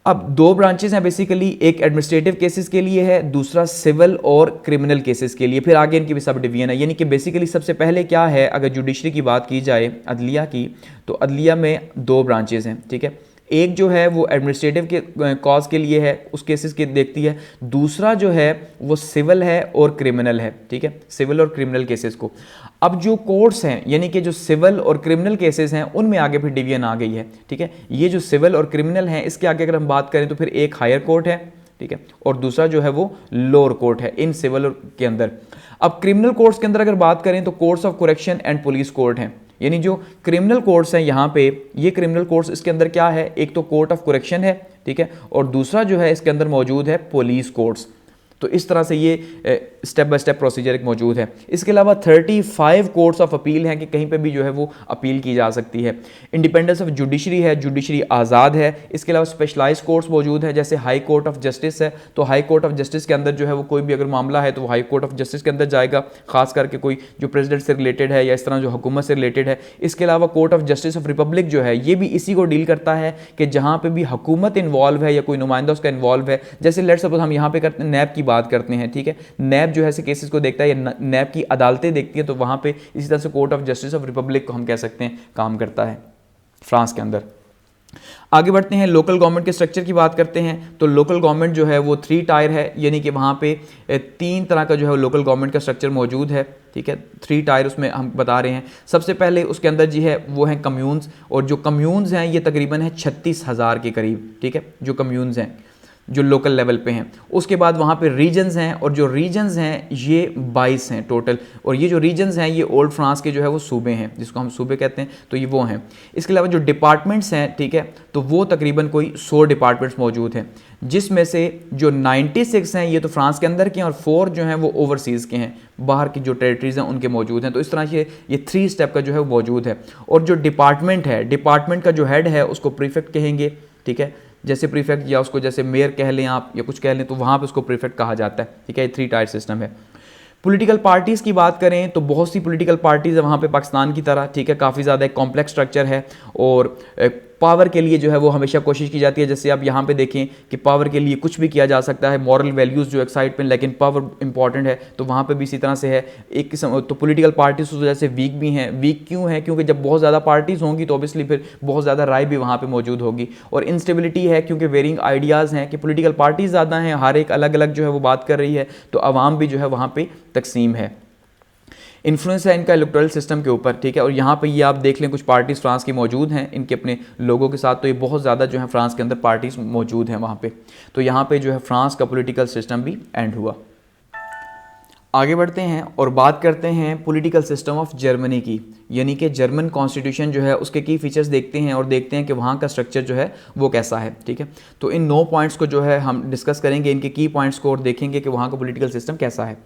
अब 2 ब्रांचेज हैं बेसिकली, एक एडमिनिस्ट्रेटिव केसेस के लिए है, दूसरा सिविल और क्रिमिनल केसेस के लिए, फिर आगे इनकी भी सब डिवीजन है। यानी कि बेसिकली सबसे पहले क्या है, अगर जुडिशरी की बात की जाए अदलिया की, तो अदलिया में 2 ब्रांचेज हैं। ठीक है, एक जो है वो एडमिनिस्ट्रेटिव के कॉज के लिए है, उस केसेस के देखती है, दूसरा जो है वो सिविल है और क्रिमिनल है। ठीक है, सिविल और क्रिमिनल केसेस को। अब जो कोर्ट्स हैं यानी कि जो सिविल और क्रिमिनल केसेस हैं उनमें आगे फिर डिवीजन आ गई है। ठीक है, ये जो सिविल और क्रिमिनल हैं इसके आगे अगर हम बात करें तो फिर एक हायर कोर्ट है, ठीक है, और दूसरा जो है वो लोअर कोर्ट है इन सिविल के अंदर। अब क्रिमिनल कोर्ट्स के अंदर अगर बात करें तो courts of correction and police court हैं, यानी जो क्रिमिनल कोर्ट्स हैं यहाँ पे, ये क्रिमिनल कोर्ट्स इसके अंदर क्या है, एक तो कोर्ट ऑफ करेक्शन है, ठीक है, और दूसरा जो है इसके अंदर मौजूद है पुलिस कोर्ट्स। तो इस तरह से ये स्टेप बाय स्टेप प्रोसीजर एक मौजूद है। इसके अलावा 35 कोर्ट्स ऑफ अपील हैं कि कहीं पे भी जो है वो अपील की जा सकती है। इंडिपेंडेंस ऑफ जुडिशरी है, जुडिशरी आज़ाद है। इसके अलावा स्पेशलाइज कोर्ट्स मौजूद है, जैसे हाई कोर्ट ऑफ जस्टिस है, तो हाई कोर्ट ऑफ जस्टिस के अंदर जो है वो कोई भी अगर मामला है तो वो हाई कोर्ट ऑफ जस्टिस के अंदर जाएगा, खास करके कोई जो प्रेसिडेंट से रिलेटेड है या इस तरह जो हुकूमत से रिलेटेड है। इसके अलावा court of justice of Republic जो है ये भी इसी को डील करता है कि जहाँ पर भी हुकूमत इन्वॉल्व है या कोई नुमाइंदा उसका इन्वॉल्व है। जैसे लेट्स सपोज हम यहाँ पे करते हैं नैब की बात करते हैं, ठीक है, नैब जो है ऐसे केसेस को देखता है या नैब की अदालतें देखती है, तो वहां पे इसी तरह से court of justice of Republic को हम कह सकते हैं काम करता है फ्रांस के अंदर। आगे बढ़ते हैं, लोकल गवर्नमेंट के स्ट्रक्चर की बात करते हैं। तो लोकल गवर्नमेंट जो है वो 3 टायर है, यानी कि वहाँ पे 3 तरह का जो है लोकल गवर्नमेंट का स्ट्रक्चर मौजूद है। ठीक है, 3 टायर उसमें हम बता रहे हैं। सबसे पहले उसके अंदर जी है वो हैं कम्यून्स, और जो कम्यून्स हैं ये तकरीबन है 36,000 के करीब। ठीक है, जो कम्यून्स हैं जो लोकल लेवल पे हैं। उसके बाद वहाँ पे रीजन्स हैं, और जो रीजन्स हैं ये 22 हैं टोटल, और ये जो रीजन्स हैं ये ओल्ड फ्रांस के जो है वो सूबे हैं, जिसको हम सूबे कहते हैं, तो ये वो हैं। इसके अलावा जो डिपार्टमेंट्स हैं, ठीक है, तो वो तकरीबन कोई 100 डिपार्टमेंट्स मौजूद हैं, जिसमें से जो 96 हैं ये तो फ्रांस के अंदर के हैं, और 4 जो हैं वो ओवरसीज़ के हैं, बाहर की जो टेरिटरीज हैं उनके मौजूद हैं। तो इस तरह से ये 3 स्टेप का जो है वो मौजूद है। और जो डिपार्टमेंट है, डिपार्टमेंट का जो हेड है उसको प्रीफेक्ट कहेंगे। ठीक है, जैसे प्रीफेक्ट या उसको जैसे मेयर कह लें आप या कुछ कह लें, तो वहाँ पे उसको प्रीफेक्ट कहा जाता है। ठीक है, 3 टायर सिस्टम है। पॉलिटिकल पार्टीज़ की बात करें तो बहुत सी पॉलिटिकल पार्टीज़ है वहाँ पे पाकिस्तान की तरह। ठीक है, काफ़ी ज़्यादा एक कॉम्प्लेक्स स्ट्रक्चर है, और पावर के लिए जो है वो हमेशा कोशिश की जाती है। जैसे आप यहाँ पे देखें कि पावर के लिए कुछ भी किया जा सकता है, मॉरल वैल्यूज़ जो एक साइड पे, लेकिन पावर इंपॉर्टेंट है, तो वहाँ पे भी इसी तरह से है। एक किस्म तो पॉलिटिकल पार्टीज उस वजह से वीक भी हैं। वीक क्यों है? क्योंकि जब बहुत ज़्यादा पार्टीज़ होंगी तो ऑब्वियसली फिर बहुत ज़्यादा राय भी वहाँ पे मौजूद होगी। और इंस्टेबिलिटी है क्योंकि वेरिंग आइडियाज़ हैं कि पॉलिटिकल पार्टीज ज़्यादा हैं, हर एक अलग अलग जो है वो बात कर रही है, तो आवाम भी जो है वहाँ पे तकसीम है। इन्फ्लुएंस है इनका इलेक्टोरल सिस्टम के ऊपर, ठीक है। और यहाँ पे ये आप देख लें कुछ पार्टीज फ्रांस की मौजूद हैं इनके अपने लोगों के साथ, तो ये बहुत ज़्यादा जो है फ्रांस के अंदर पार्टीज मौजूद हैं वहाँ पे। तो यहाँ पे जो है फ्रांस का पॉलिटिकल सिस्टम भी एंड हुआ। आगे बढ़ते हैं और बात करते हैं पॉलिटिकल सिस्टम ऑफ जर्मनी की, यानी कि जर्मन कॉन्स्टिट्यूशन जो है उसके की फीचर्स देखते हैं और देखते हैं कि वहाँ का स्ट्रक्चर जो है वो कैसा है, ठीक है। तो इन 9 पॉइंट्स को जो है हम डिस्कस करेंगे, इनके की पॉइंट्स को, और देखेंगे कि वहाँ का पॉलिटिकल सिस्टम कैसा है।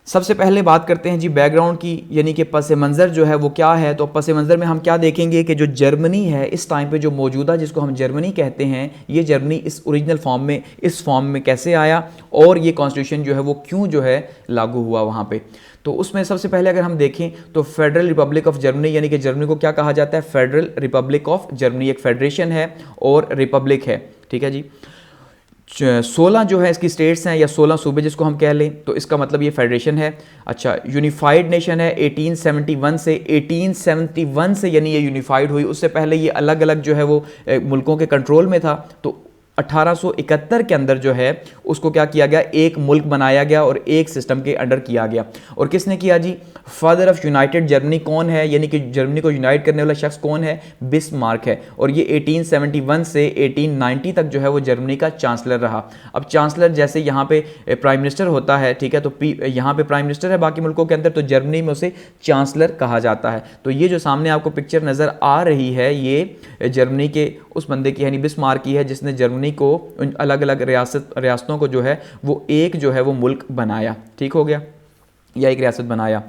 सबसे पहले बात करते हैं जी बैकग्राउंड की, यानी कि पस मंज़र जो है वो क्या है। तो पस मंज़र में हम क्या देखेंगे कि जो जर्मनी है इस टाइम पे जो मौजूदा जिसको हम जर्मनी कहते हैं, ये जर्मनी इस ओरिजिनल फॉर्म में, इस फॉर्म में कैसे आया और ये कॉन्स्टिट्यूशन जो है वो क्यों जो है लागू हुआ वहाँ पे। तो उसमें सबसे पहले अगर हम देखें तो फेडरल रिपब्लिक ऑफ जर्मनी, यानी कि जर्मनी को क्या कहा जाता है? Federal Republic of Germany. एक फेडरेशन है और रिपब्लिक है, ठीक है जी। 16 जो है इसकी स्टेट्स हैं या 16 सूबे जिसको हम कह लें, तो इसका मतलब ये फेडरेशन है। अच्छा, यूनिफाइड नेशन है 1871 से, 1871 से यानी ये यूनिफाइड हुई। उससे पहले ये अलग अलग जो है वो मुल्कों के कंट्रोल में था। तो 1871 के अंदर जो है उसको क्या किया गया? एक मुल्क बनाया गया और एक सिस्टम के अंडर किया गया। और किसने किया जी? फादर ऑफ यूनाइटेड जर्मनी कौन है, यानी कि जर्मनी को यूनाइट करने वाला शख्स कौन है? बिस्मार्क है। और ये 1871 से 1890 तक जो है वो जर्मनी का चांसलर रहा। अब चांसलर जैसे यहाँ पे प्राइम मिनिस्टर होता है, ठीक है, तो यहाँ पे प्राइम मिनिस्टर है बाकी मुल्कों के अंदर, तो जर्मनी में उसे चांसलर कहा जाता है। तो ये जो सामने आपको पिक्चर नज़र आ रही है ये जर्मनी के उस बंदे की यानी बिस्मार्क की है, जिसने जर्मनी को अलग अलग रियासतों को जो है वो एक जो है वो मुल्क बनाया, ठीक हो गया, या एक रियासत बनाया।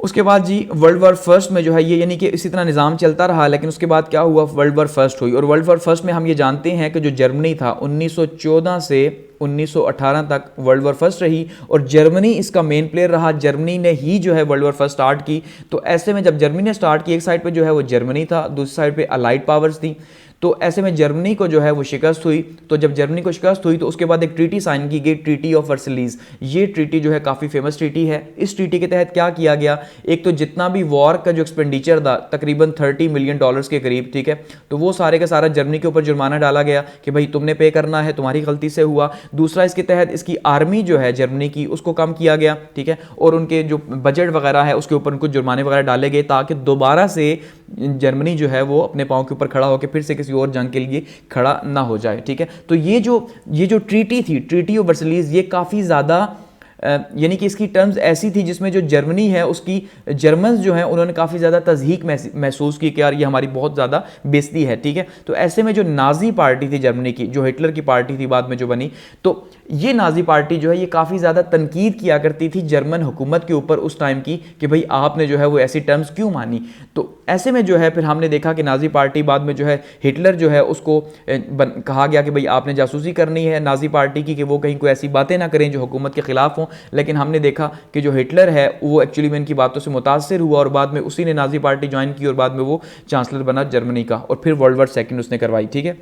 उसके बाद जी वर्ल्ड वॉर फर्स्ट में जो है ये, यानी कि इसी तरह निज़ाम चलता रहा, लेकिन उसके बाद क्या हुआ? वर्ल्ड वॉर फर्स्ट हुई। और वर्ल्ड वॉर फर्स्ट में हम ये जानते हैं कि जो जर्मनी था 1914 से 1918 तक वर्ल्ड वॉर फर्स्ट रही और जर्मनी इसका मेन प्लेयर रहा। जर्मनी ने ही जो है वर्ल्ड वॉर फर्स्ट स्टार्ट की। तो ऐसे में जब जर्मनी ने स्टार्ट की, एक साइड पे जो है वो जर्मनी था, दूसरी साइड पे अलाइड पावर्स थी। तो ऐसे में जर्मनी को जो है वो शिकस्त हुई। तो जब जर्मनी को शिकस्त हुई तो उसके बाद एक ट्रीटी साइन की गई, ट्रीटी ऑफ वर्सलीज। ये ट्रीटी जो है काफ़ी फेमस ट्रीटी है। इस ट्रीटी के तहत क्या किया गया? एक तो जितना भी वॉर का जो एक्सपेंडिचर था तकरीबन $30 मिलियन के करीब, ठीक है, तो वो सारे का सारा जर्मनी के ऊपर जुर्माना डाला गया कि भाई तुमने पे करना है, तुम्हारी गलती से हुआ। दूसरा, इसके तहत इसकी आर्मी जो है जर्मनी की उसको कम किया गया, ठीक है, और उनके जो बजट वगैरह है उसके ऊपर उनको जुर्माने वगैरह डाले गए ताकि दोबारा से जर्मनी जो है वो अपने पाँव के ऊपर खड़ा होकर फिर से किसी और जंग के लिए खड़ा ना हो जाए, ठीक है। तो ये जो ट्रीटी थी, ट्रीटी ऑफ वर्सलीज, ये काफ़ी ज़्यादा यानी कि इसकी टर्म्स ऐसी थी जिसमें जो जर्मनी है उसकी जर्मन्स जो हैं उन्होंने काफ़ी ज़्यादा तज़हीक महसूस की कि यार ये हमारी बहुत ज़्यादा बेइज्जती है, ठीक है। तो ऐसे में जो नाजी पार्टी थी जर्मनी की, जो हिटलर की पार्टी थी बाद में जो बनी, तो ये नाजी पार्टी जो है ये काफ़ी ज़्यादा तनकीद किया करती थी जर्मन हुकूमत के ऊपर उस टाइम की कि भाई आपने जो है वो ऐसी टर्म्स क्यों मानी। तो ऐसे में जो है फिर हमने देखा कि नाजी पार्टी बाद में जो है हिटलर जो है उसको कहा गया कि भाई आपने जासूसी करनी है नाजी पार्टी की कि वो कहीं कोई ऐसी बातें ना करें जो हुकूमत के खिलाफ हों। लेकिन हमने देखा कि जो हिटलर है वो एक्चुअली में इनकी बातों से मुतासिर हुआ और बाद में उसी ने नाजी पार्टी ज्वाइन की और बाद में वो चांसलर बना जर्मनी का और फिर वर्ल्ड वॉर सेकंड उसने करवाई, ठीक है।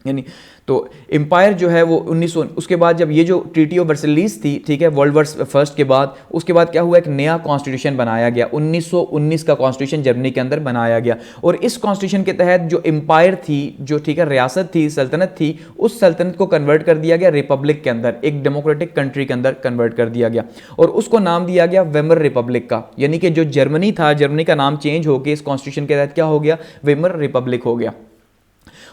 यानी तो एम्पायर जो है वो 1900 उसके बाद जब ये जो ट्रीटी ऑफ वर्सलीज थी, ठीक है, वर्ल्ड वॉर फर्स्ट के बाद, उसके बाद क्या हुआ? एक नया कॉन्स्टिट्यूशन बनाया गया। 1919 का कॉन्स्टिट्यूशन जर्मनी के अंदर बनाया गया और इस कॉन्स्टिट्यूशन के तहत जो एम्पायर थी, जो ठीक है रियासत थी, सल्तनत थी, उस सल्तनत को कन्वर्ट कर दिया गया रिपब्लिक के अंदर, एक डेमोक्रेटिक कंट्री के अंदर कन्वर्ट कर दिया गया और उसको नाम दिया गया वेमर रिपब्लिक का। यानी कि जो जर्मनी था, जर्मनी का नाम चेंज होकर इस कॉन्स्टिट्यूशन के तहत क्या हो गया? वेमर रिपब्लिक हो गया।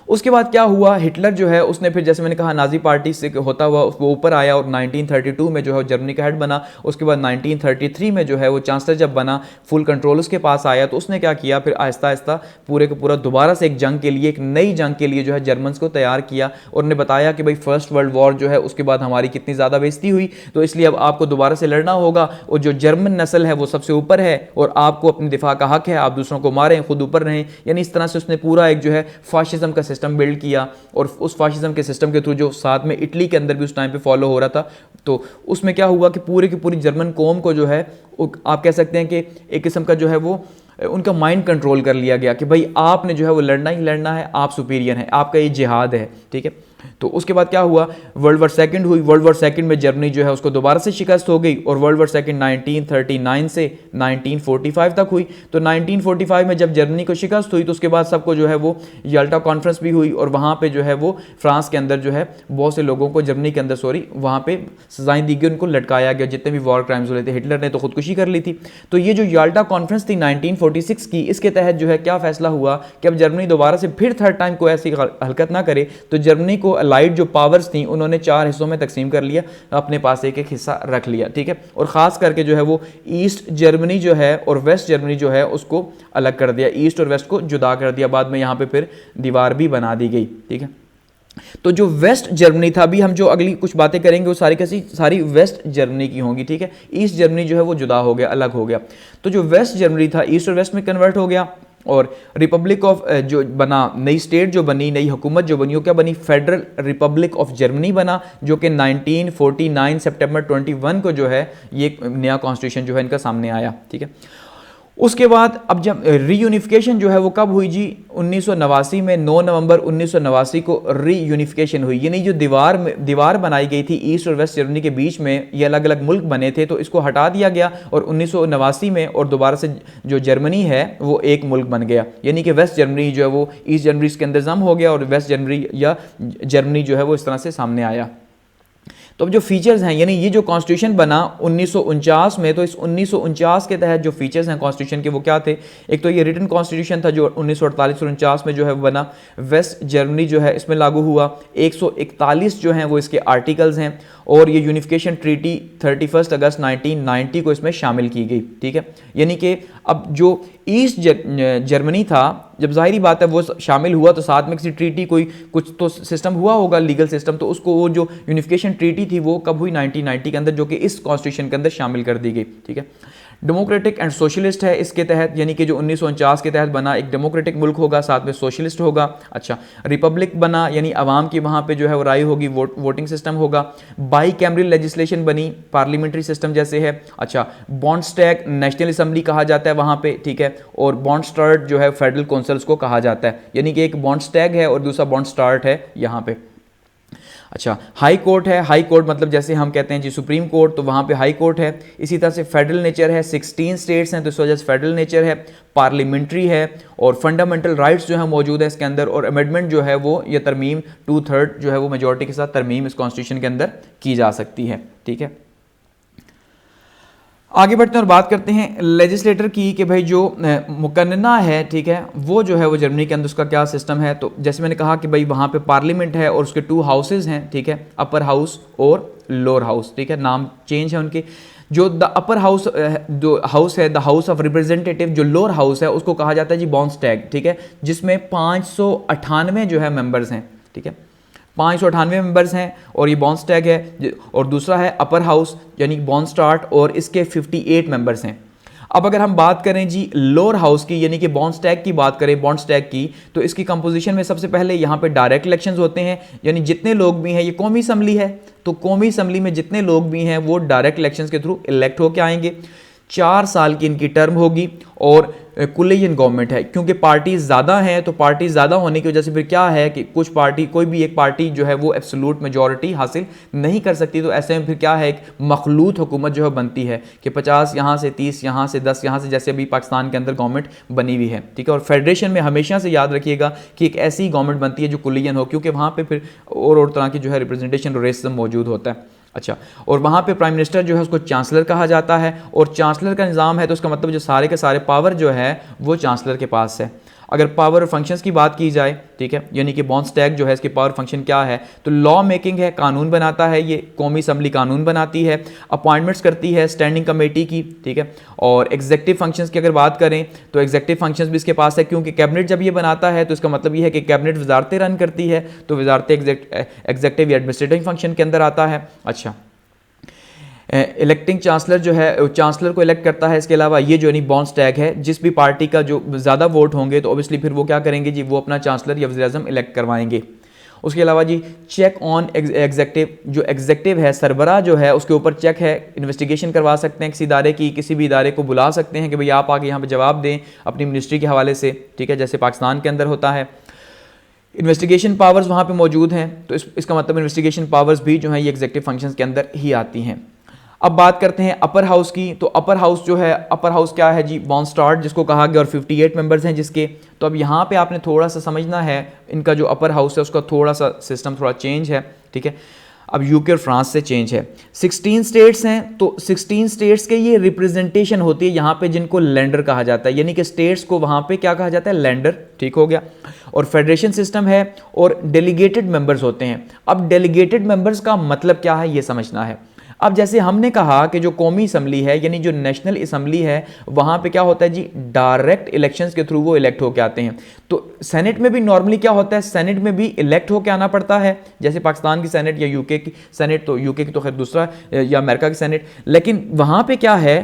उसके बाद क्या हुआ? हिटलर जो है उसने फिर जैसे मैंने कहा नाजी पार्टी से होता हुआ वो ऊपर आया और 1932 में जो है जर्मनी का हेड बना। उसके बाद 1933 में जो है वो चांसलर जब बना, फुल कंट्रोल उसके पास आया, तो उसने क्या किया? फिर आहिस्ता आहिस्ता पूरे का पूरा दोबारा से एक जंग के लिए, एक नई जंग के लिए जो है जर्मन्स को तैयार किया और उन्हें बताया कि भाई फर्स्ट वर्ल्ड वॉर जो है उसके बाद हमारी कितनी ज़्यादा बेइज्जती हुई, तो इसलिए अब आपको दोबारा से लड़ना होगा और जो जर्मन नस्ल है वो सबसे ऊपर है और आपको अपनी दिफा का हक है, आप दूसरों को मारें, खुद ऊपर रहें। यानी इस तरह से उसने पूरा एक जो है फाशिज्म का सिस्टम बिल्ड किया, और उस फाशिज्म के सिस्टम के थ्रू जो साथ में इटली के अंदर भी उस टाइम पे फॉलो हो रहा था, तो उसमें क्या हुआ कि पूरे की पूरी जर्मन कौम को जो है आप कह सकते हैं कि एक किस्म का जो है वो उनका माइंड कंट्रोल कर लिया गया कि भाई आपने जो है वो लड़ना ही लड़ना है, आप सुपीरियर हैं, आपका ये जिहाद है, ठीक है। तो उसके बाद क्या हुआ, वर्ल्ड वॉर सेकंड हुई। वर्ल्ड वॉर सेकंड में जर्मनी जो है उसको दोबारा से शिकस्त हो गई, और वर्ल्ड वॉर सेकंड 1939 से 1945 तक हुई। तो 1945 में जब जर्मनी को शिकस्त हुई तो उसके बाद सबको जो है वो याल्टा कॉन्फ्रेंस भी हुई, और वहाँ पे जो है वो फ्रांस के अंदर जो है बहुत से लोगों को, जर्मनी के अंदर सॉरी, वहाँ पे सजाएं दी गई, उनको लटकाया गया, जितने भी वॉर क्राइम्स हुए थे। हिटलर ने तो खुदकुशी कर ली थी। तो ये जो याल्टा कॉन्फ्रेंस थी 1946 की, इसके तहत जो है क्या फैसला हुआ कि अब जर्मनी दोबारा से फिर थर्ड टाइम कोई ऐसी हरकत ना करे, तो जर्मनी को अलाइड जो पावर्स थी उन्होंने 4 हिस्सों में तकसीम कर लिया, अपने पास एक एक हिस्सा रख लिया, ठीक है। और ख़ास करके जो है वो ईस्ट जर्मनी जो है और वेस्ट जर्मनी जो है उसको अलग कर दिया, ईस्ट और वेस्ट को जुदा कर दिया। बाद में यहाँ पे फिर दीवार भी बना दी गई, ठीक है। तो जो वेस्ट जर्मनी था, अभी हम जो अगली कुछ बातें करेंगे वो सारी कैसी सारी वेस्ट जर्मनी की होंगी, ठीक है। ईस्ट जर्मनी जो है वो जुदा हो गया, अलग हो गया। तो जो वेस्ट जर्मनी था ईस्ट और वेस्ट में कन्वर्ट हो गया, और रिपब्लिक ऑफ जो बना, नई स्टेट जो बनी, नई हुकूमत जो बनी, वो क्या बनी, फेडरल रिपब्लिक ऑफ जर्मनी बना, जो कि 1949 सितंबर 21 को जो है ये नया कॉन्स्टिट्यूशन जो है इनका सामने आया, ठीक है। उसके बाद अब जब रीयूनिफिकेशन जो है वो कब हुई जी, 1989 में 9 नवंबर 1989 को रीयूनिफिकेशन हुई। यानी जो दीवार बनाई गई थी ईस्ट और वेस्ट जर्मनी के बीच में, ये अलग अलग मुल्क बने थे, तो इसको हटा दिया गया और 1989 में और दोबारा से जो जर्मनी है वो एक मुल्क बन गया। यानी कि वेस्ट जर्मनी जो है वो ईस्ट जर्मनी के अंदर जम हो गया, और वेस्ट जर्मनी या जर्मनी जो है वो इस तरह से सामने आया। तो अब जो फीचर्स हैं, यानी ये जो कॉन्स्टिट्यूशन बना 1949 में, तो इस 1949 के तहत जो फीचर्स हैं कॉन्स्टिट्यूशन के वो क्या थे। एक तो ये रिटन कॉन्स्टिट्यूशन था जो 1948 और 49 में जो है बना। वेस्ट जर्मनी जो है इसमें लागू हुआ। 141 जो हैं वो इसके आर्टिकल्स हैं, और ये यूनिफिकेशन ट्रीटी 31 अगस्त 1990 को इसमें शामिल की गई, ठीक है। यानी कि अब जो ईस्ट जर्मनी था, जब जाहिर बात है वो शामिल हुआ तो साथ में किसी ट्रीटी कोई कुछ तो सिस्टम हुआ होगा, लीगल सिस्टम, तो उसको वो जो यूनिफिकेशन ट्रीटी थी वो कब हुई, 1990 के अंदर, जो कि इस कॉन्स्टिट्यूशन के अंदर शामिल कर दी गई, ठीक है। डेमोक्रेटिक एंड सोशलिस्ट है इसके तहत, यानी कि जो 1949 के तहत बना, एक डेमोक्रेटिक मुल्क होगा, साथ में सोशलिस्ट होगा। अच्छा, रिपब्लिक बना, यानी अवाम की वहाँ पे जो है वो राय होगी, वोटिंग सिस्टम होगा। बाई कैमरल लेजिस्लेशन बनी, पार्लियामेंट्री सिस्टम जैसे है। अच्छा, बॉन्डस्टैग नेशनल असम्बली कहा जाता है वहाँ पे, ठीक है, और बॉन्डस्टार्ट जो है फेडरल काउंसिल्स को कहा जाता है, यानी कि एक बॉन्डस्टैग है और दूसरा बॉन्डस्टार्ट है यहाँ पे। अच्छा, हाई कोर्ट है, हाई कोर्ट मतलब जैसे हम कहते हैं जी सुप्रीम कोर्ट, तो वहाँ पे हाई कोर्ट है। इसी तरह से फेडरल नेचर है, 16 स्टेट्स हैं तो इस वजह से फेडरल नेचर है। पार्लियामेंट्री है, और फंडामेंटल राइट्स जो है मौजूद है इसके अंदर, और अमेंडमेंट जो है वो ये तरमीम 2/3 जो है वो मेजॉरिटी के साथ तरमीम इस कॉन्स्टिट्यूशन के अंदर की जा सकती है, ठीक है। आगे बढ़ते हैं और बात करते हैं लेजिस्लेटर की कि भाई जो मुकन्ना है, ठीक है, वो जो है वो जर्मनी के अंदर उसका क्या सिस्टम है। तो जैसे मैंने कहा कि भाई वहाँ पे पार्लियामेंट है और उसके 2 हाउसेज हैं, ठीक है, अपर हाउस और लोअर हाउस, ठीक है, नाम चेंज है उनके। जो द अपर हाउस जो हाउस है, द हाउस ऑफ रिप्रेजेंटेटिव, जो लोअर हाउस है उसको कहा जाता है जी बॉन्डस्टैग, ठीक है, जिसमें 598 जो है मेंबर्स हैं, ठीक है, 598 मेंबर्स हैं, और ये बॉन्डस्टैग है। और दूसरा है अपर हाउस यानी बॉन्डस्टार्ट, और इसके 58 मेंबर्स हैं। अब अगर हम बात करें जी लोअर हाउस की, यानी कि बॉन्डस्टैग की बात करें, बॉन्डस्टैग की, तो इसकी कंपोजिशन में सबसे पहले यहाँ पे डायरेक्ट इलेक्शंस होते हैं, यानी जितने लोग भी हैं, ये कौमी असम्बली है, तो कौमी असम्बली में जितने लोग भी हैं वो डायरेक्ट इलेक्शंस के थ्रू इलेक्ट होकर आएंगे। 4 साल की इनकी टर्म होगी, और कोलिजन गवर्नमेंट है, क्योंकि पार्टीज ज़्यादा हैं, तो पार्टी ज़्यादा होने की वजह से फिर क्या है कि कुछ पार्टी, कोई भी एक पार्टी जो है वो एब्सोल्यूट मेजॉरिटी हासिल नहीं कर सकती। तो ऐसे में फिर क्या है, एक मखलूत हुकूमत जो है बनती है कि 50 यहाँ से, 30 यहाँ से, 10 यहाँ से, जैसे अभी पाकिस्तान के अंदर गवर्नमेंट बनी हुई है, ठीक है। और फेडरेशन में हमेशा से याद रखिएगा कि एक ऐसी गवर्नमेंट बनती है जो कोलिजन हो, क्योंकि वहाँ पर फिर और तरह की जो है रिप्रेजेंटेशन और रेसिज्म मौजूद होता है। अच्छा, और वहाँ पे प्राइम मिनिस्टर जो है उसको चांसलर कहा जाता है, और चांसलर का निज़ाम है तो उसका मतलब जो सारे के सारे पावर जो है वो चांसलर के पास है। अगर पावर और फंक्शंस की बात की जाए, ठीक है, यानी कि बॉन्डस्टैग जो है इसके पावर फंक्शन क्या है, तो लॉ मेकिंग है, कानून बनाता है, ये कौमी असम्बली कानून बनाती है, अपॉइंटमेंट्स करती है स्टैंडिंग कमेटी की, ठीक है। और एग्जेक्टिव फंक्शंस की अगर बात करें तो एग्जेक्टिव फंक्शंस भी इसके पास है, क्योंकि कैबिनेट जब ये बनाता है तो इसका मतलब ये है कि कैबिनेट वजारतें रन करती है, तो वजारतें एग्जेक्टिव या एडमिनिस्ट्रेटिव फंक्शन के अंदर आता है। अच्छा, इलेक्टिंग चांसलर जो है चांसलर को इलेक्ट करता है। इसके अलावा ये जो है बॉन्स्टैग है, जिस भी पार्टी का जो ज़्यादा वोट होंगे तो ऑब्वियसली फिर वो क्या करेंगे जी, वो अपना चांसलर या वज़ीर-ए-आज़म इलेक्ट करवाएंगे। उसके अलावा जी चेक ऑन एग्जेक्टिव, जो एग्जेक्टिव है सरबराह जो है उसके ऊपर चेक है, इन्वेस्टिगेशन करवा सकते हैं किसी इदारे की, किसी भी इदारे को बुला सकते हैं कि भाई आप आके यहाँ पे जवाब दें अपनी मिनिस्ट्री के हवाले से, ठीक है, जैसे पाकिस्तान के अंदर होता है। इन्वेस्टिगेशन पावर्स वहाँ पे मौजूद हैं, तो इसका मतलब इन्वेस्टिगेशन पावर्स भी जो है ये एग्जेक्टिव फंक्शंस के अंदर ही आती हैं। अब बात करते हैं अपर हाउस की। तो अपर हाउस जो है, अपर हाउस क्या है जी, बॉन्स्टार्ड जिसको कहा गया, और 58 मेंबर्स हैं जिसके। तो अब यहाँ पे आपने थोड़ा सा समझना है, इनका जो अपर हाउस है उसका थोड़ा सा सिस्टम थोड़ा चेंज है, ठीक है। अब यूके और फ्रांस से चेंज है। 16 स्टेट्स हैं, तो 16 स्टेट्स के ये रिप्रेजेंटेशन होती है यहाँ पे, जिनको लैंडर कहा जाता है, यानी कि स्टेट्स को वहाँ पे क्या कहा जाता है, लैंडर, ठीक हो गया। और फेडरेशन सिस्टम है और डेलीगेटेड मेंबर्स होते हैं। अब डेलीगेटेड मेंबर्स का मतलब क्या है ये समझना है। अब जैसे हमने कहा कि जो कौमी असम्बली है यानी जो नेशनल असम्बली है, वहाँ पे क्या होता है जी, डायरेक्ट इलेक्शंस के थ्रू वो इलेक्ट होकर आते हैं। तो सेनेट में भी नॉर्मली क्या होता है, सेनेट में भी इलेक्ट होकर आना पड़ता है, जैसे पाकिस्तान की सेनेट या यूके की सेनेट, तो यूके की तो खैर दूसरा, या अमेरिका की सेनेट। लेकिन वहाँ पे क्या है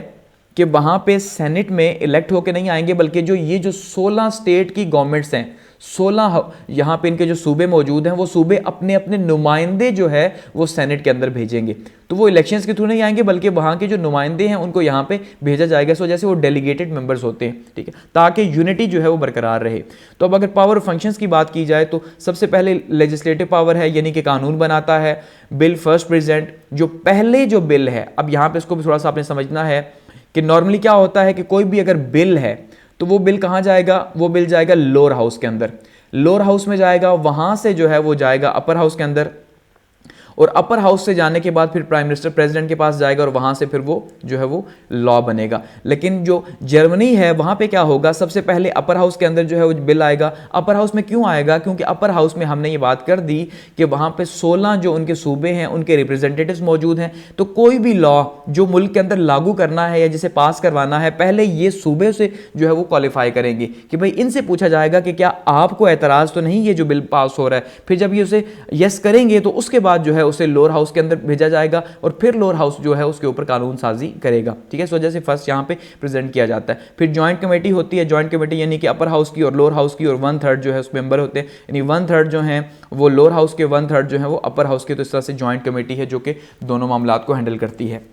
कि वहाँ पे सेनेट में इलेक्ट होकर नहीं आएंगे, बल्कि जो ये जो 16 स्टेट की गवर्नमेंट्स हैं, 16 यहाँ पे इनके जो सूबे मौजूद हैं, वो सूबे अपने अपने नुमाइंदे जो है वो सेनेट के अंदर भेजेंगे। तो वो इलेक्शंस के थ्रू नहीं आएंगे, बल्कि वहाँ के जो नुमाइंदे हैं उनको यहाँ पे भेजा जाएगा। इस वजह से वो डेलीगेटेड मेंबर्स होते हैं, ठीक है, ताकि यूनिटी जो है वो बरकरार रहे। तो अब अगर पावर ऑफ फंक्शंस की बात की जाए तो सबसे पहले लेजिस्लेटिव पावर है, यानी कि कानून बनाता है। बिल फर्स्ट प्रेजेंट, जो पहले जो बिल है, अब यहाँ पे इसको भी थोड़ा सा आपने समझना है कि नॉर्मली क्या होता है कि कोई भी अगर बिल है तो वो बिल कहाँ जाएगा, वो बिल जाएगा लोअर हाउस के अंदर, लोअर हाउस में जाएगा, वहाँ से जो है वो जाएगा अपर हाउस के अंदर, और अपर हाउस से जाने के बाद फिर प्राइम मिनिस्टर प्रेसिडेंट के पास जाएगा, और वहाँ से फिर वो जो है वो लॉ बनेगा। लेकिन जो जर्मनी है वहाँ पे क्या होगा, सबसे पहले अपर हाउस के अंदर जो है वो बिल आएगा। अपर हाउस में क्यों आएगा, क्योंकि अपर हाउस में हमने ये बात कर दी कि वहाँ पे 16 जो उनके सूबे हैं उनके रिप्रेजेंटेटिव्स मौजूद हैं। तो कोई भी लॉ जो मुल्क के अंदर लागू करना है या जिसे पास करवाना है, पहले ये सूबे से जो है वो क्वालिफाई करेंगे कि भाई इनसे पूछा जाएगा कि क्या आपको एतराज़ तो नहीं ये जो बिल पास हो रहा है। फिर जब ये उसे यस करेंगे तो उसके बाद जो है उसे लोअर हाउस के अंदर भेजा जाएगा, और फिर लोअर हाउस जो है उसके ऊपर कानून साजी करेगा, ठीक है। इस वजह से फर्स्ट यहाँ पे प्रेजेंट किया जाता है। फिर जॉइंट कमेटी होती है, जॉइंट कमेटी यानी कि अपर हाउस की और लोअर हाउस की, और 1/3 जो है उस मेंबर होते हैं, यानी 1/3 जो हैं वो लोअर हाउस के, 1/3 जो है वो अपर हाउस के। तो इस तरह से जॉइंट कमेटी है जो कि दोनों मामलात को हैंडल करती है।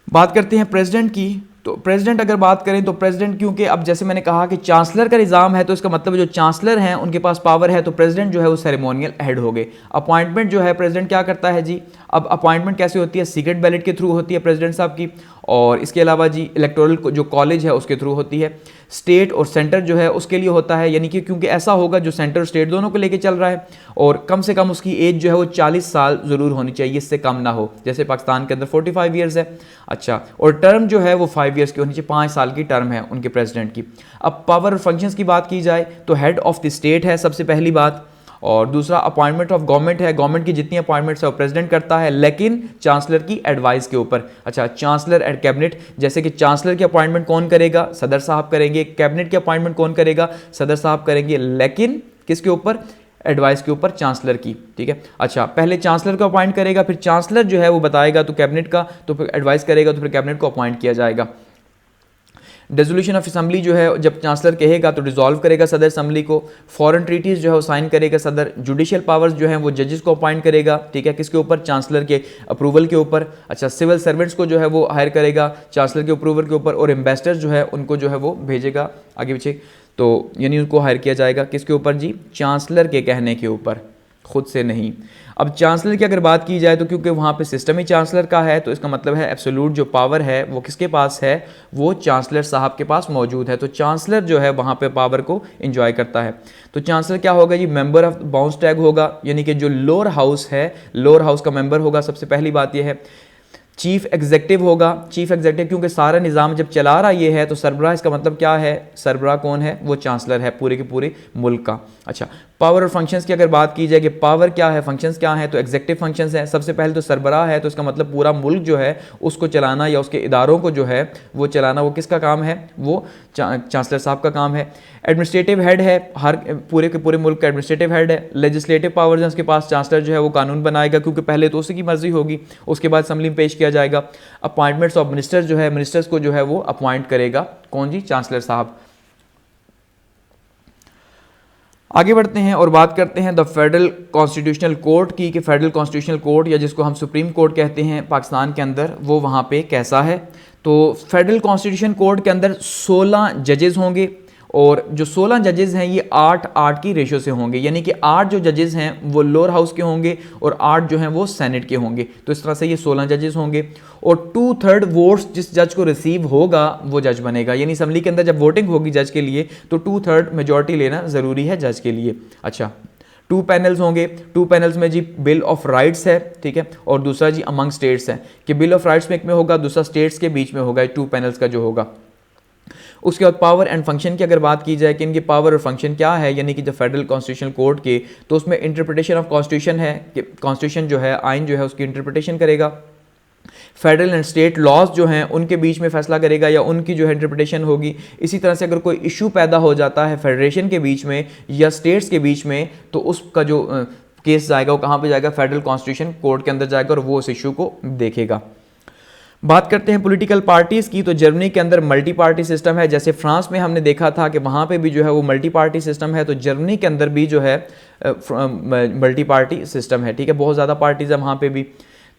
बात करते हैं प्रेसिडेंट की। तो प्रेसिडेंट अगर बात करें तो प्रेसिडेंट, क्योंकि अब जैसे मैंने कहा कि चांसलर का निज़ाम है, तो इसका मतलब जो चांसलर हैं उनके पास पावर है, तो प्रेसिडेंट जो है वो सेरेमोनियल हेड हो गए। अपॉइंटमेंट जो है प्रेसिडेंट क्या करता है जी, अब अपॉइंटमेंट कैसे होती है, सीक्रेट बैलेट के थ्रू होती है प्रेसिडेंट साहब की, और इसके अलावा जी इलेक्टोरल जो कॉलेज है उसके थ्रू होती है। स्टेट और सेंटर जो है उसके लिए होता है, यानी कि क्योंकि ऐसा होगा जो सेंटर और स्टेट दोनों को लेके चल रहा है, और कम से कम उसकी एज जो है वो 40 साल ज़रूर होनी चाहिए, इससे कम ना हो। जैसे पाकिस्तान के अंदर 45 ईयर्स है, अच्छा, और टर्म जो है वो 5 ईयर्स की होनी चाहिए, 5 साल की टर्म है उनके प्रेसिडेंट की। अब पावर और फंक्शंस की बात की जाए तो हेड ऑफ द स्टेट है सबसे पहली बात, और दूसरा अपॉइंटमेंट ऑफ गवर्नमेंट है, गवर्नमेंट की जितनी अपॉइंटमेंट्स है वो प्रेसिडेंट करता है, लेकिन चांसलर की एडवाइस के ऊपर। अच्छा, चांसलर एंड कैबिनेट, जैसे कि चांसलर की अपॉइंटमेंट कौन करेगा, सदर साहब करेंगे, कैबिनेट की अपॉइंटमेंट कौन करेगा, सदर साहब करेंगे, लेकिन किसके ऊपर, एडवाइस के ऊपर चांसलर की, ठीक है। अच्छा, पहले चांसलर को अपॉइंट करेगा, फिर चांसलर जो है वो बताएगा तो कैबिनेट का, तो फिर एडवाइस करेगा तो फिर कैबिनेट को अपॉइंट किया जाएगा। डिसोल्यूशन ऑफ असम्बली जो है जब चांसलर कहेगा तो डिसॉल्व करेगा सदर असम्बली को। फॉरेन ट्रीटीज जो है वो साइन करेगा सदर। जुडिशियल पावर्स जो है वो जजेस को अपॉइंट करेगा, ठीक है, किसके ऊपर, चांसलर के अप्रूवल के ऊपर। अच्छा, सिविल सर्वेंट्स को जो है वो हायर करेगा चांसलर के अप्रूवल के ऊपर, और एम्बेसडर्स जो है उनको जो है वो भेजेगा आगे पीछे, तो यानी उनको हायर किया जाएगा किसके ऊपर जी, चांसलर के कहने के ऊपर, खुद से नहीं। अब चांसलर की अगर बात की जाए तो क्योंकि वहाँ पे सिस्टम ही चांसलर का है, तो इसका मतलब है एब्सोल्यूट जो पावर है वो किसके पास है, वो चांसलर साहब के पास मौजूद है। तो चांसलर जो है वहाँ पे पावर को एंजॉय करता है। तो चांसलर क्या होगा जी, मेंबर ऑफ बाउंसटैग होगा, यानी कि जो लोअर हाउस है, लोअर हाउस का मेंबर होगा, सबसे पहली बात यह है। चीफ एग्जेक्टिव होगा, चीफ एग्जेक्टिव क्योंकि सारा निज़ाम जब चला रहा ये है तो सरबराह इसका मतलब क्या है, सरबराह कौन है, वो चांसलर है पूरे के पूरे मुल्क का। अच्छा, पावर और फंक्शंस की अगर बात की जाए कि पावर क्या है, फंक्शंस क्या है, तो एग्जेक्टिव फंक्शंस है। सबसे पहले तो सरबराह है, तो इसका मतलब पूरा मुल्क जो है उसको चलाना या उसके इदारों को जो है वो चलाना, वो किसका काम है, वो चांसलर साहब का काम है। एडमिनिस्ट्रेटिव हेड है, हर पूरे के पूरे मुल्क का एडमिनिस्ट्रेटिव हेड है। लेजिस्लेटिव पावर्स हैं उसके पास, चांसलर जो है वो कानून बनाएगा क्योंकि पहले तो उसी की मर्जी होगी, उसके बाद असम्बली में पेश किया जाएगा। अपॉइंटमेंट्स ऑफ मिनिस्टर्स जो है, मिनिस्टर्स को जो है वो अपॉइंट करेगा कौन जी, चांसलर साहब। आगे बढ़ते हैं और बात करते हैं द फेडरल कॉन्स्टिट्यूशनल कोर्ट की, कि फेडरल कॉन्स्टिट्यूशनल कोर्ट या जिसको हम सुप्रीम कोर्ट कहते हैं पाकिस्तान के अंदर, वो वहाँ पे कैसा है। तो फेडरल कॉन्स्टिट्यूशन कोर्ट के अंदर 16 जजेस होंगे और जो 16 जजेस हैं ये 8-8 की रेशो से होंगे, यानी कि 8 जो जजेस हैं वो लोअर हाउस के होंगे और 8 जो हैं वो सेनेट के होंगे। तो इस तरह से ये 16 जजेस होंगे और 2/3 वोट्स जिस जज को रिसीव होगा वो जज बनेगा, यानी असम्बली के अंदर जब वोटिंग होगी जज के लिए तो 2/3 मेजॉरिटी लेना ज़रूरी है जज के लिए। अच्छा, 2 पैनल्स होंगे, 2 पैनल्स में जी बिल ऑफ राइट्स है, ठीक है, और दूसरा जी अमंग स्टेट्स है, कि बिल ऑफ राइट्स में एक में होगा, दूसरा स्टेट्स के बीच में होगा, 2 पैनल्स का जो होगा। उसके बाद पावर एंड फंक्शन की अगर बात की जाए कि इनके पावर और फंक्शन क्या है, यानी कि जो फेडरल कॉन्स्टिट्यूशनल कोर्ट के, तो उसमें इंटरप्रिटेशन ऑफ कॉन्स्टिट्यूशन है कि कॉन्स्टिट्यूशन जो है, आइन जो है उसकी इंटरप्रिटेशन करेगा। फेडरल एंड स्टेट लॉज जो हैं उनके बीच में फैसला करेगा या उनकी जो है इंटरप्रिटेशन होगी। इसी तरह से अगर कोई इशू पैदा हो जाता है फेडरेशन के बीच में या स्टेट्स के बीच में तो उसका जो केस जाएगा वो कहाँ पे जाएगा, फेडरल कॉन्स्टिट्यूशन कोर्ट के अंदर जाएगा और वो उस इशू को देखेगा। बात करते हैं पॉलिटिकल पार्टीज़ की, तो जर्मनी के अंदर मल्टी पार्टी सिस्टम है, जैसे फ्रांस में हमने देखा था कि वहाँ पे भी जो है वो मल्टी पार्टी सिस्टम है, तो जर्मनी के अंदर भी जो है मल्टी पार्टी सिस्टम है, ठीक है, बहुत ज़्यादा पार्टीज़ है वहाँ पे भी।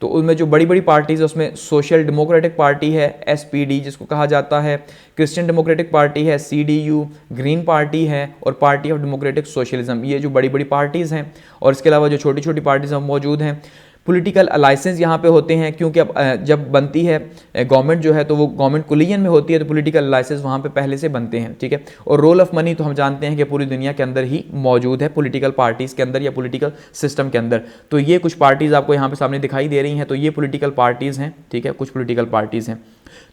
तो उनमें जो बड़ी बड़ी पार्टीज़ है उसमें सोशल डेमोक्रेटिक पार्टी है SPD जिसको कहा जाता है, क्रिश्चियन डेमोक्रेटिक पार्टी है CDU, ग्रीन पार्टी है और पार्टी ऑफ डेमोक्रेटिक सोशलिज्म, ये जो बड़ी बड़ी पार्टीज़ हैं। और इसके अलावा जो छोटी छोटी पार्टीज़ हैं मौजूद हैं। पॉलिटिकल अलाइसेंस यहाँ पे होते हैं क्योंकि अब जब बनती है गवर्नमेंट जो है तो वो गवर्नमेंट कोलिजन में होती है, तो पॉलिटिकल अलाइसेंस वहाँ पे पहले से बनते हैं, ठीक है। और रोल ऑफ मनी तो हम जानते हैं कि पूरी दुनिया के अंदर ही मौजूद है, पॉलिटिकल पार्टीज़ के अंदर या पॉलिटिकल सिस्टम के अंदर। तो ये कुछ पार्टीज़ आपको यहाँ पे सामने दिखाई दे रही हैं, तो ये पॉलिटिकल पार्टीज़ हैं, ठीक है, कुछ पॉलिटिकल पार्टीज़ हैं।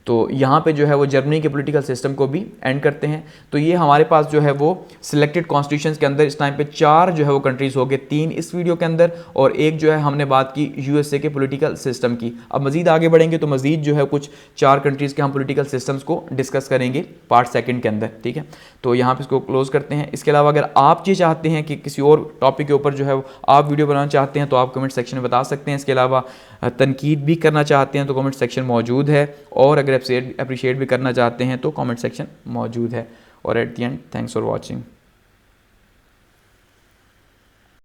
तो यहाँ पे जो है वो जर्मनी के पॉलिटिकल सिस्टम को भी एंड करते हैं। तो ये हमारे पास जो है वो सिलेक्टेड कॉन्स्टिट्यूशंस के अंदर इस टाइम पे 4 जो है वो कंट्रीज़ हो गए, 3 इस वीडियो के अंदर और एक जो है हमने बात की USA के पॉलिटिकल सिस्टम की। अब मज़ीद आगे बढ़ेंगे तो मज़ीद जो है कुछ 4 कंट्रीज़ के हम पॉलिटिकल सिस्टम्स को डिस्कस करेंगे पार्ट 2 के अंदर, ठीक है। तो यहाँ पे इसको क्लोज़ करते हैं। इसके अलावा अगर आप ये चाहते हैं कि किसी और टॉपिक के ऊपर जो है आप वीडियो बनाना चाहते हैं तो आप कमेंट सेक्शन में बता सकते हैं। इसके अलावा तनकीद भी करना चाहते हैं तो कमेंट सेक्शन मौजूद है, और अगर अप्रिशिएट भी करना चाहते हैं तो कमेंट सेक्शन मौजूद है। और at the end thanks for watching.